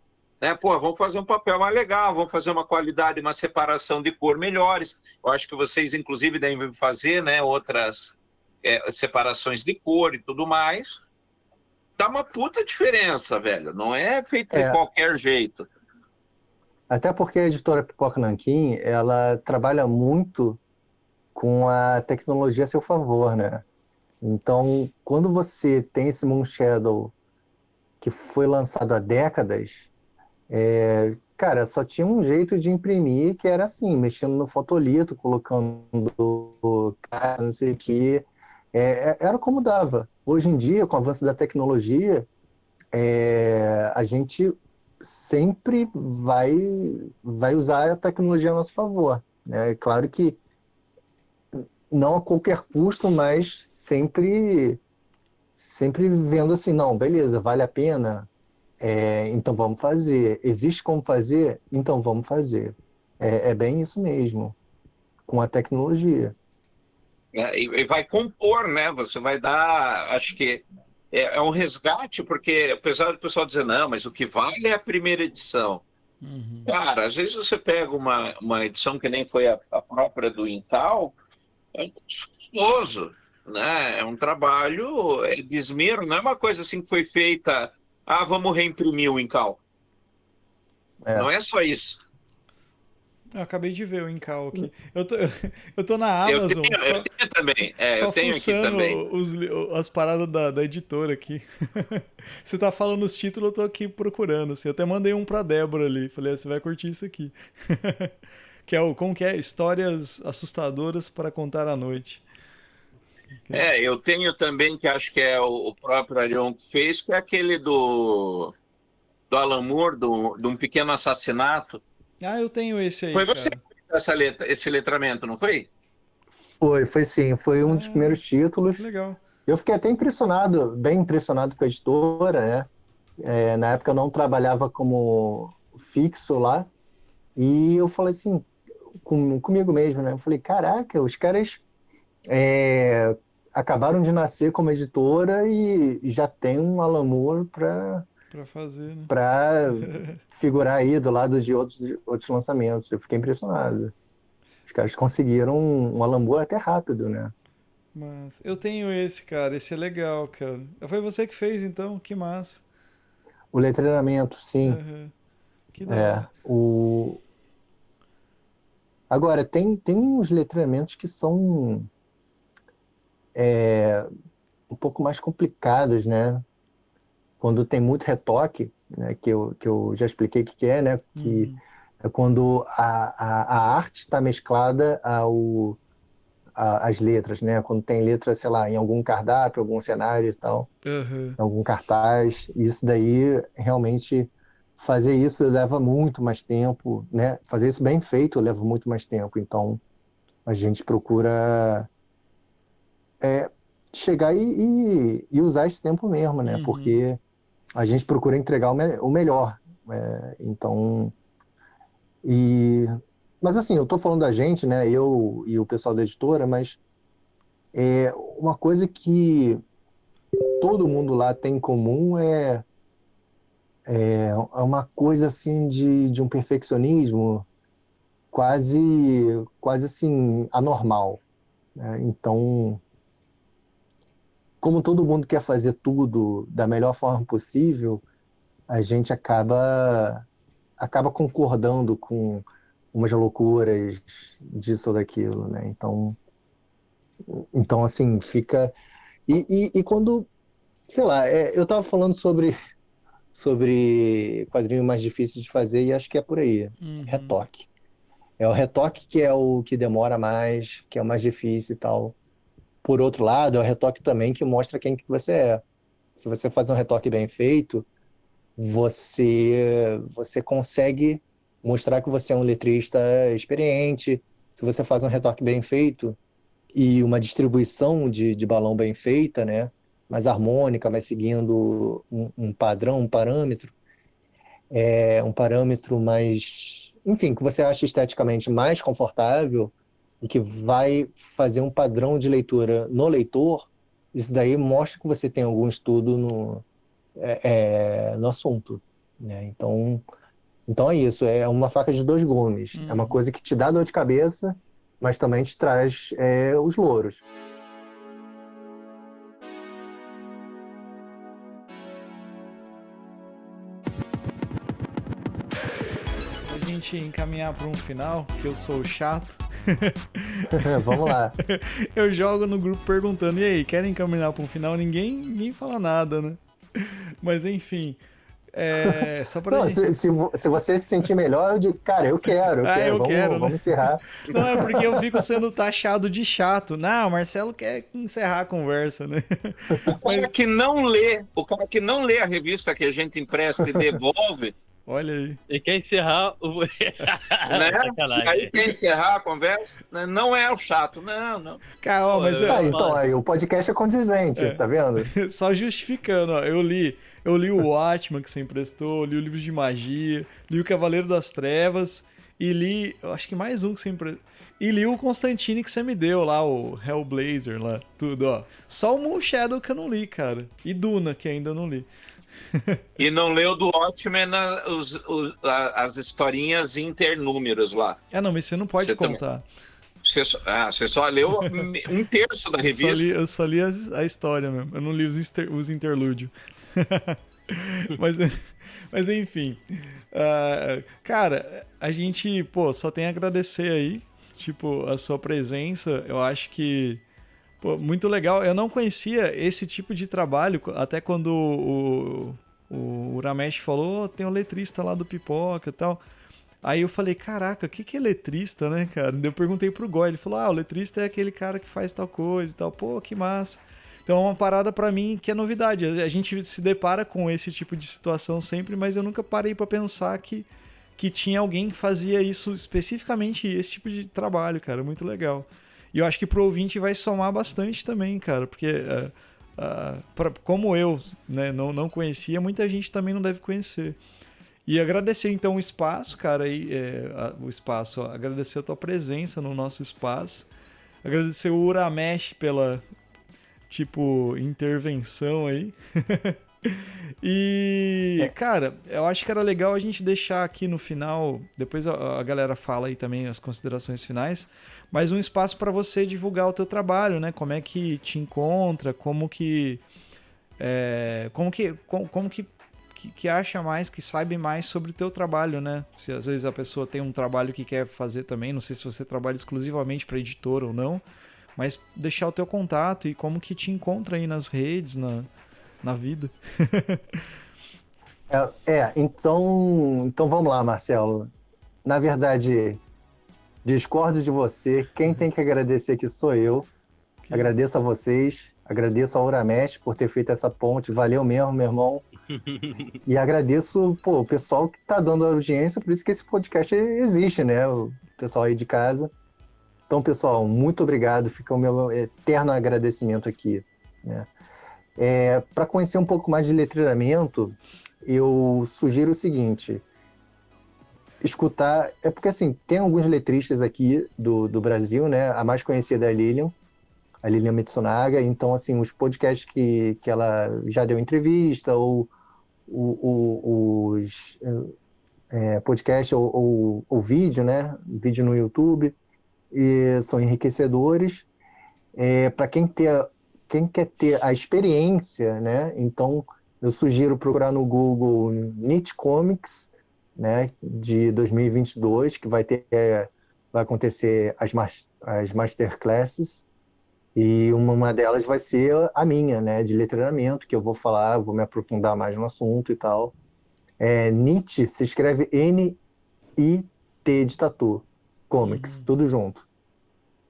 Né? Pô, vamos fazer um papel mais legal, vamos fazer uma qualidade, uma separação de cor melhores. Eu acho que vocês, inclusive, devem fazer, né, outras separações de cor e tudo mais. Dá uma puta diferença, velho. Não é feito de qualquer jeito. Até porque a editora Pipoca Nanquim, ela trabalha muito com a tecnologia a seu favor, né? Então, quando você tem esse Moonshadow que foi lançado há décadas, cara, só tinha um jeito de imprimir que era assim, mexendo no fotolito, colocando não sei o que, era como dava. Hoje em dia, com o avanço da tecnologia, a gente sempre vai usar a tecnologia a nosso favor, né? É claro que não a qualquer custo, mas sempre vendo assim, não, beleza, vale a pena, então vamos fazer. Existe como fazer? Então vamos fazer. É bem isso mesmo, com a tecnologia. E vai compor, né? Você vai dar, acho que é um resgate, porque apesar do pessoal dizer, não, mas o que vale é a primeira edição. Cara, às vezes você pega uma edição que nem foi a própria do Intal, é custoso, né? É um trabalho de esmero, não é uma coisa assim que foi feita, vamos reimprimir o Incal. Não é só isso. Eu acabei de ver o Incal aqui. Eu tô na Amazon. Eu tenho também. Eu tenho aqui também. As paradas da editora aqui. Você tá falando os títulos, eu tô aqui procurando. Assim. Eu até mandei um pra Débora ali. Falei, você vai curtir isso aqui. Que é como que é? Histórias assustadoras para contar à noite. Eu tenho também, que acho que é o próprio Arion que fez, que é aquele do Alan Moore, de um pequeno assassinato. Eu tenho esse aí, Foi você que fez esse letramento, não foi? Foi sim. Foi um dos primeiros títulos. Legal. Eu fiquei até bem impressionado com a editora, né? Na época eu não trabalhava como fixo lá. E eu falei assim, comigo mesmo, né? Eu falei, caraca, os caras acabaram de nascer como editora e já tem um Alan Moore para fazer, né? Para figurar aí do lado de outros lançamentos. Eu fiquei impressionado. Os caras conseguiram um Alan Moore até rápido, né? Mas eu tenho esse, cara. Esse é legal, cara. Foi você que fez, então? Que massa. O letramento, sim. Que da hora. Agora, tem uns letramentos que são um pouco mais complicados, né? Quando tem muito retoque, né? Que eu já expliquei o que é, né? Que é quando a arte está mesclada às letras, né? Quando tem letra, sei lá, em algum cardápio, algum cenário e tal, algum cartaz. Isso daí, realmente, fazer isso leva muito mais tempo, né? Fazer isso bem feito leva muito mais tempo. Então, a gente procura chegar e usar esse tempo mesmo, né? Porque a gente procura entregar o melhor. Então, mas assim, eu estou falando da gente, né? Eu e o pessoal da editora, mas uma coisa que todo mundo lá tem em comum é uma coisa assim de um perfeccionismo quase assim anormal, né? Então, como todo mundo quer fazer tudo da melhor forma possível, a gente acaba concordando com umas loucuras disso ou daquilo, né? Então assim, fica... E quando, sei lá, eu estava falando sobre quadrinho mais difícil de fazer e acho que é por aí. Retoque. É o retoque que é o que demora mais, que é o mais difícil e tal. Por outro lado, é o retoque também que mostra quem que você é. Se você faz um retoque bem feito, você consegue mostrar que você é um letrista experiente. Se você faz um retoque bem feito e uma distribuição de balão bem feita, né? Mais harmônica, mais seguindo um padrão, um parâmetro mais, enfim, que você acha esteticamente mais confortável e que vai fazer um padrão de leitura no leitor, isso daí mostra que você tem algum estudo no assunto, né? Então é isso, é uma faca de dois gumes. É uma coisa que te dá dor de cabeça, mas também te traz os louros. A gente encaminhar para um final, que eu sou chato. Vamos lá. Eu jogo no grupo perguntando, e aí, querem encaminhar para um final? Ninguém fala nada, né? Mas enfim, só pra não, gente... se você se sentir melhor, eu digo, cara, eu quero. Vamos encerrar. Não, é porque eu fico sendo taxado de chato. Não, o Marcelo quer encerrar a conversa, né? O cara que não lê a revista que a gente empresta e devolve... Olha aí. E quer encerrar o... né? Aí quer encerrar a conversa? Não é o chato, não. Cara, ó, mas então, aí, o podcast é condizente, tá vendo? Só justificando, ó, eu li o Watchmen que você emprestou, li o livro de magia, li o Cavaleiro das Trevas e li, eu acho que mais um que você emprestou. E li o Constantine que você me deu lá, o Hellblazer lá, tudo, ó. Só o Moon Shadow que eu não li, cara. E Duna, que ainda não li. E não leu do Watchmen as historinhas internúmeros lá. Não, mas você não pode contar. Você só leu um terço da revista. Eu só li a história mesmo. Eu não li os interlúdios. mas enfim. Cara, a gente, só tem a agradecer aí, a sua presença. Eu acho que, muito legal. Eu não conhecia esse tipo de trabalho, até quando o Uramesh falou, tem um letrista lá do Pipoca e tal. Aí eu falei, caraca, o que é letrista, né, cara? Eu perguntei pro Goy, ele falou, o letrista é aquele cara que faz tal coisa e tal. Pô, que massa. Então é uma parada pra mim que é novidade. A gente se depara com esse tipo de situação sempre, mas eu nunca parei pra pensar que tinha alguém que fazia isso, especificamente esse tipo de trabalho, cara. Muito legal. E eu acho que pro ouvinte vai somar bastante também, cara, porque como eu, né, não conhecia, muita gente também não deve conhecer. E agradecer então o espaço, cara, agradecer a tua presença no nosso espaço, agradecer o Uramesh pela, intervenção aí. E, cara, eu acho que era legal a gente deixar aqui no final, depois a galera fala aí também as considerações finais, mas um espaço para você divulgar o teu trabalho, né? Como é que te encontra, como que acha mais, que saiba mais sobre o teu trabalho, né? Se às vezes a pessoa tem um trabalho que quer fazer também, não sei se você trabalha exclusivamente para editora ou não, mas deixar o teu contato e como que te encontra aí nas redes, na vida. Então vamos lá, Marcelo. Na verdade, discordo de você. Quem tem que agradecer aqui sou eu. Agradeço a vocês, agradeço ao Uramesh por ter feito essa ponte. Valeu mesmo, meu irmão. E agradeço o pessoal que está dando audiência, por isso que esse podcast existe, né? O pessoal aí de casa. Então, pessoal, muito obrigado. Fica o meu eterno agradecimento aqui, né? Para conhecer um pouco mais de letreiramento, eu sugiro o seguinte: escutar. É porque, assim, tem alguns letristas aqui do Brasil, né? A mais conhecida é a Lilian Mitsunaga. Então, assim, os podcasts que ela já deu entrevista, ou os podcast ou vídeo, né? Vídeo no YouTube, e são enriquecedores. Para quem quer ter a experiência, né? Então, eu sugiro procurar no Google Nietzsche Comics, né? De 2022, que vai acontecer as masterclasses, e uma delas vai ser a minha, né? De letreiramento, que eu vou falar, vou me aprofundar mais no assunto e tal. Nietzsche se escreve N-I-T de tatu, Comics, tudo junto,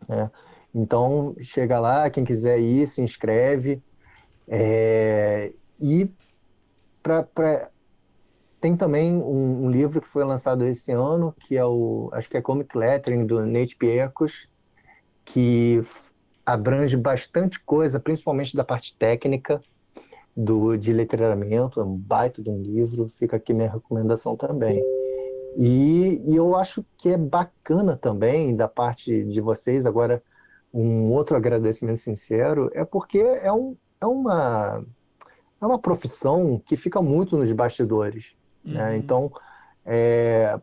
né? Então, chega lá, quem quiser ir, se inscreve. E tem também um livro que foi lançado esse ano, que acho que é Comic Lettering, do Nate Piekos, que abrange bastante coisa, principalmente da parte técnica de letreiramento. É um baita de um livro, fica aqui minha recomendação também. E eu acho que é bacana também, da parte de vocês, agora, um outro agradecimento sincero, porque é uma profissão que fica muito nos bastidores, né? Então,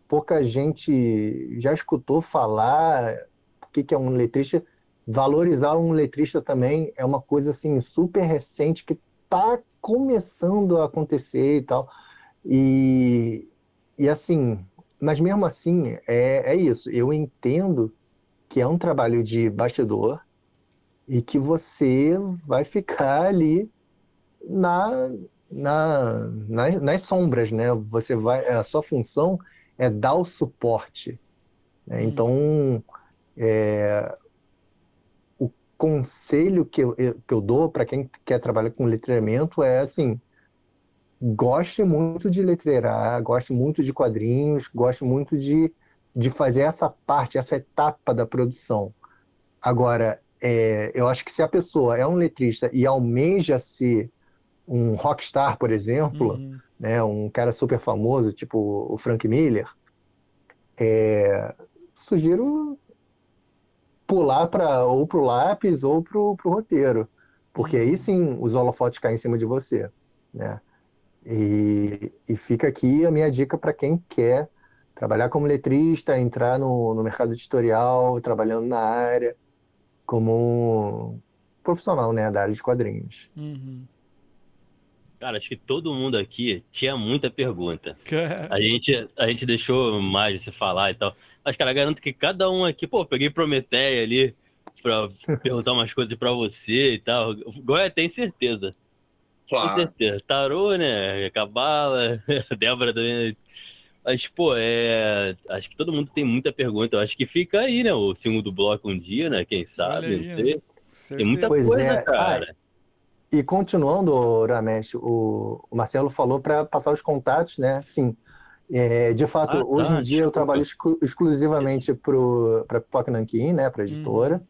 pouca gente já escutou falar o que é um letrista. Valorizar um letrista também é uma coisa assim super recente, que está começando a acontecer e tal. E assim, mas mesmo assim, é isso. Eu entendo que é um trabalho de bastidor e que você vai ficar ali nas sombras, né? A sua função é dar o suporte, né? Então, o conselho que eu dou para quem quer trabalhar com letreiramento é assim: goste muito de letreirar, goste muito de quadrinhos, goste muito de fazer essa parte, essa etapa da produção. Agora, eu acho que se a pessoa é um letrista e almeja ser um rockstar, por exemplo, né, um cara super famoso, tipo o Frank Miller, sugiro pular ou pro lápis ou pro roteiro, porque aí sim os holofotes caem em cima de você, né? E fica aqui a minha dica para quem quer trabalhar como letrista, entrar no mercado editorial, trabalhando na área, como profissional, né, da área de quadrinhos. Cara, acho que todo mundo aqui tinha muita pergunta. A gente deixou mais de se falar e tal. Mas, cara, garanto que cada um aqui, pô, peguei Prometeia ali pra perguntar umas coisas pra você e tal. Goya tem certeza. Claro. Com certeza. Tarô, né? Cabala, Débora também. Mas, pô, acho que todo mundo tem muita pergunta. Eu acho que fica aí, né? O segundo bloco um dia, né? Quem sabe, Olha não aí, sei. certeza. Tem muita Pois coisa, cara. E continuando, Ramesh, o Marcelo falou para passar os contatos, né? Sim, de fato, hoje em dia eu trabalho exclusivamente para Pipoca Nanquim, né? Para a editora.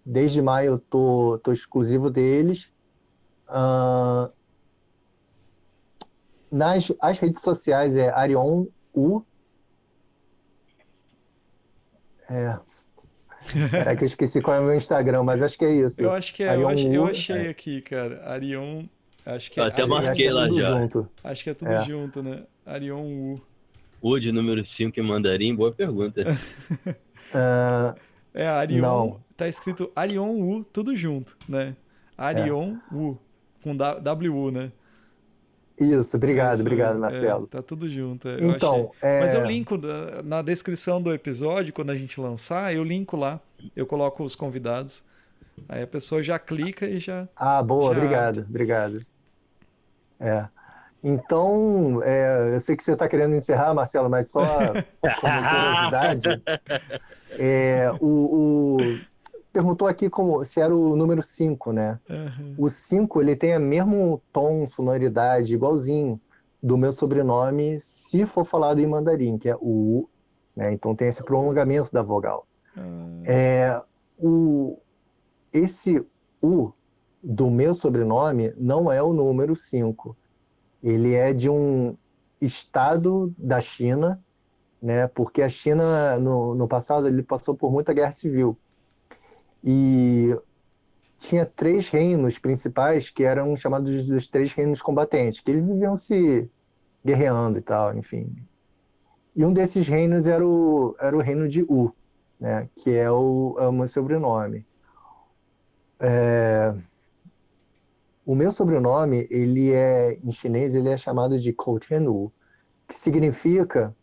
Desde maio eu tô exclusivo deles. As redes sociais é Arion U. Caraca, eu esqueci qual é o meu Instagram, mas acho que é isso. Eu acho que Arion eu U, achei aqui, cara. Arion. Acho que Eu é até acho que marquei é lá tudo já. junto. Acho que é tudo junto, né? Arion U. O de número 5 em mandarim, boa pergunta. Arion. Não. Tá escrito Arion U, tudo junto, né? Arion U. Com W, né? Isso, obrigado, Isso obrigado, mesmo. Marcelo. Tá tudo junto, eu achei. Então, Mas eu linko na descrição do episódio, quando a gente lançar, eu linko lá. Eu coloco os convidados. Aí a pessoa já clica e já. boa, já obrigado, abre. obrigado. Então, eu sei que você está querendo encerrar, Marcelo, mas só como curiosidade, perguntou aqui se era o número 5, né? O 5, ele tem o mesmo tom, sonoridade, igualzinho do meu sobrenome, se for falado em mandarim, que é o U, né? Então tem esse prolongamento da vogal. Esse U, do meu sobrenome não é o número 5. Ele é de um estado da China, né? Porque a China, no passado, ele passou por muita guerra civil. E tinha 3 reinos principais que eram chamados dos 3 reinos combatentes, que eles viviam se guerreando e tal, enfim. E um desses reinos era o reino de Wu, né? Que é o meu sobrenome. O meu sobrenome, em chinês, ele é chamado de Kou Tian Wu, que significa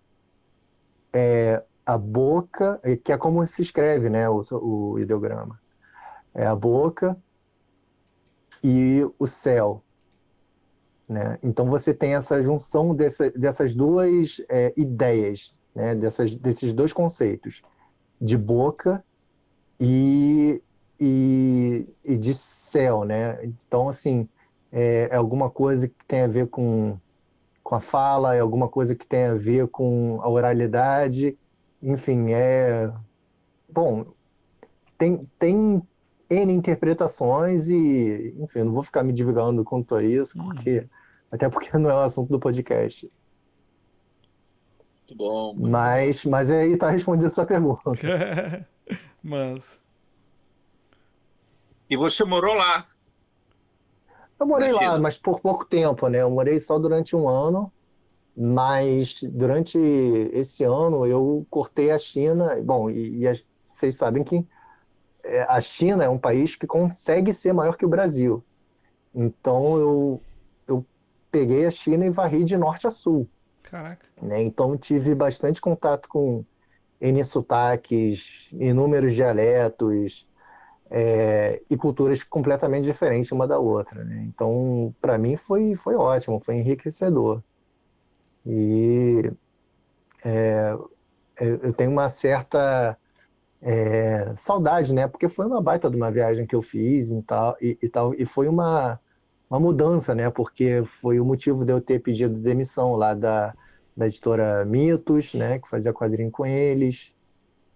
a boca, que é como se escreve, né, o ideograma. É a boca e o céu, né? Então você tem essa junção dessas duas ideias, né, desses dois conceitos, de boca e, e de céu, né? Então, assim, é alguma coisa que tem a ver com a fala, é alguma coisa que tem a ver com a oralidade, enfim, bom, tem N interpretações e, enfim, eu não vou ficar me divulgando quanto a isso, até porque não é o assunto do podcast. Muito bom. Mas aí tá respondendo a sua pergunta. Mas. E você morou lá? Eu morei Na lá, China? mas por pouco tempo, né? Eu morei só durante um ano, mas durante esse ano eu cortei a China. Bom, vocês sabem que a China é um país que consegue ser maior que o Brasil. Então eu peguei a China e varri de norte a sul, Caraca. né? Então tive bastante contato com N sotaques, inúmeros dialetos, e culturas completamente diferentes uma da outra, né? Então, para mim foi ótimo, foi enriquecedor. E eu tenho uma certa saudade, né? Porque foi uma baita de uma viagem que eu fiz e foi uma mudança, né? Porque foi o motivo de eu ter pedido demissão lá da editora Mitos, né? Que fazia quadrinho com eles.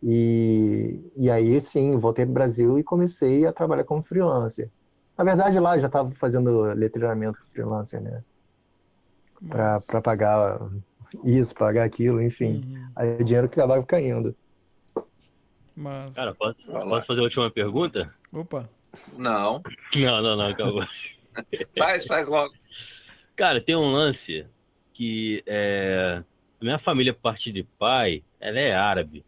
E aí, sim, voltei para o Brasil e comecei a trabalhar como freelancer. Na verdade, lá eu já estava fazendo letreiramento freelancer, né? Para Mas. pagar isso, pagar aquilo, enfim. Aí o dinheiro que acabava caindo. Mas. Cara, posso fazer a última pergunta? Opa. Não. Não, acabou. Faz logo. Cara, tem um lance que minha família, por parte de pai, ela é árabe.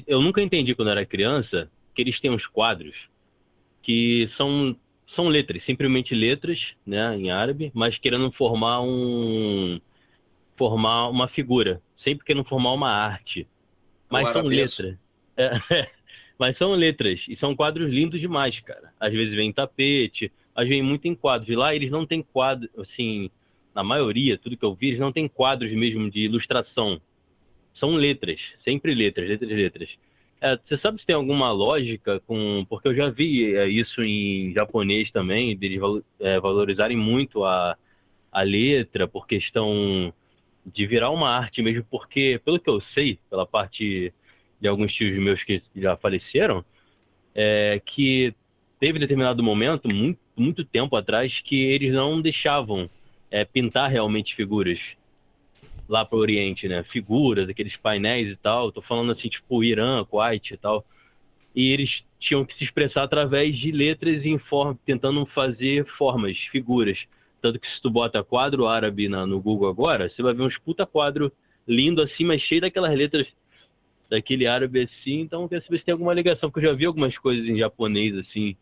Eu nunca entendi quando era criança que eles têm uns quadros que são letras, simplesmente letras, né, em árabe, mas querendo formar uma figura, sempre querendo formar uma arte. O Mas são arabeço. letras. É, mas são letras e são quadros lindos demais, cara. Às vezes vem em tapete, às vezes vem muito em quadros. E lá eles não têm quadro, assim, na maioria, tudo que eu vi, eles não têm quadros mesmo de ilustração. São letras, sempre letras, letras, letras. Você sabe se tem alguma lógica com... Porque eu já vi isso em japonês também, deles valorizarem muito a letra por questão de virar uma arte mesmo, porque, pelo que eu sei, pela parte de alguns tios meus que já faleceram, que teve determinado momento, muito, muito tempo atrás, que eles não deixavam pintar realmente figuras lá para o Oriente, né? Figuras, aqueles painéis e tal. Tô falando assim, tipo Irã, Kuwait e tal. E eles tinham que se expressar através de letras e tentando fazer formas, figuras. Tanto que se tu bota quadro árabe no Google agora, você vai ver uns puta quadro lindo assim, mas cheio daquelas letras daquele árabe assim. Então eu quero saber se tem alguma ligação, porque eu já vi algumas coisas em japonês assim,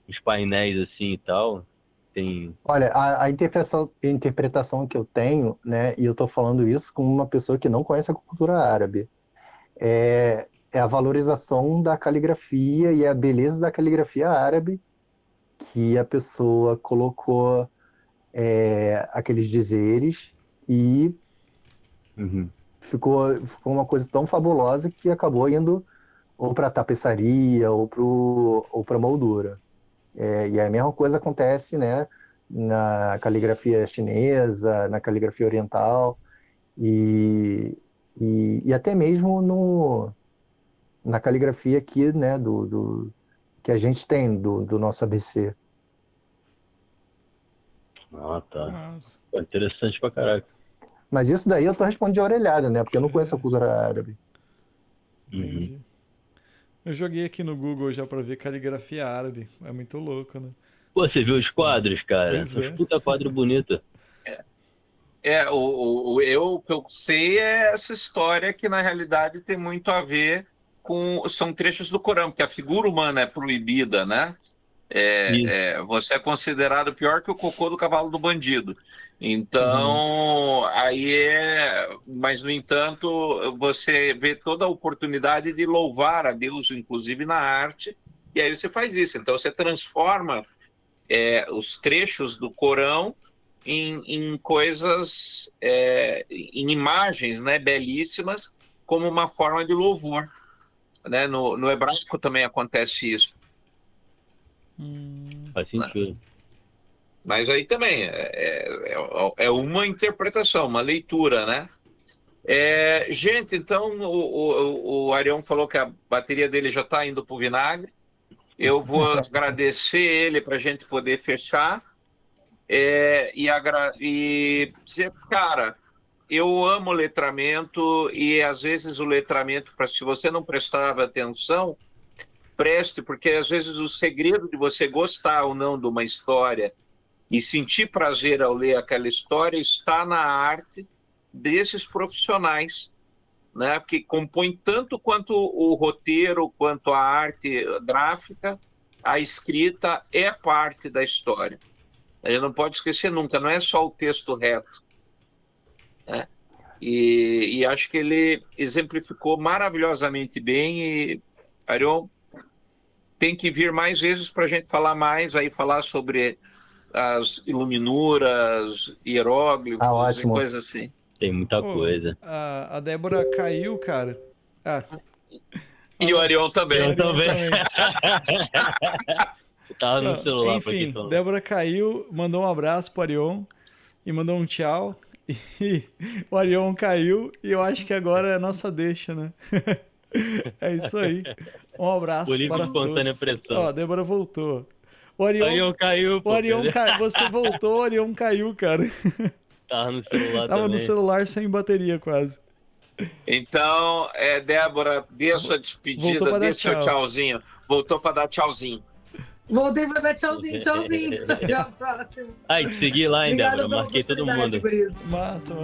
uns painéis assim e tal. Tem... Olha, a interpretação que eu tenho, né, e eu estou falando isso com uma pessoa que não conhece a cultura árabe, é a valorização da caligrafia e a beleza da caligrafia árabe que a pessoa colocou aqueles dizeres e Uhum. ficou uma coisa tão fabulosa que acabou indo ou para tapeçaria ou para moldura. E a mesma coisa acontece, né, na caligrafia chinesa, na caligrafia oriental e até mesmo na caligrafia aqui, né, que a gente tem do nosso ABC. Ah, tá. Nossa. Pô, interessante pra caraca. Mas isso daí eu tô respondendo de orelhada, né? Porque eu não conheço a cultura árabe. Entendi. Uhum. Eu joguei aqui no Google já pra ver caligrafia árabe. É muito louco, né? Pô, você viu os quadros, cara? Pois Os é. puta quadro bonito. O que eu sei é essa história que, na realidade, tem muito a ver com... São trechos do Corão, porque a figura humana é proibida, né? Isso. Você é considerado pior que o cocô do cavalo do bandido. Então, Mas, no entanto, você vê toda a oportunidade de louvar a Deus, inclusive na arte, e aí você faz isso. Então, você transforma os trechos do Corão em coisas, em imagens, né, belíssimas, como uma forma de louvor. Né? No hebraico também acontece isso. Faz sentido. Mas aí também é uma interpretação, uma leitura, né? Gente, então o Arião falou que a bateria dele já está indo para o vinagre. Eu vou agradecer ele para a gente poder fechar e dizer, cara, eu amo letramento e às vezes o letramento, se você não prestava atenção, preste, porque às vezes o segredo de você gostar ou não de uma história e sentir prazer ao ler aquela história está na arte desses profissionais, né? Que compõem tanto quanto o roteiro, quanto a arte gráfica, a escrita é parte da história. A gente não pode esquecer nunca, não é só o texto reto, né? E acho que ele exemplificou maravilhosamente bem e, Arion, tem que vir mais vezes para a gente falar mais, aí falar sobre as iluminuras, hieróglifos e coisas assim. Tem muita coisa. A Débora caiu, cara. E o Arion também. Eu também. Eu tava no celular. Enfim, Débora caiu, mandou um abraço pro Arion e mandou um tchau. E o Arion caiu e eu acho que agora é a nossa deixa, né? É isso aí. Um abraço para todos. Pressão. Ó, a Débora voltou. O Arion caiu, pô. Você voltou, o Arion caiu, cara. Tava no celular Tava também. no celular sem bateria quase. Então, Débora, dê a sua despedida, dê seu tchauzinho. Voltou para dar tchauzinho. Voltei para dar tchauzinho. Até a próxima. Te segui lá, hein, Débora? Marquei todo mundo. Massa.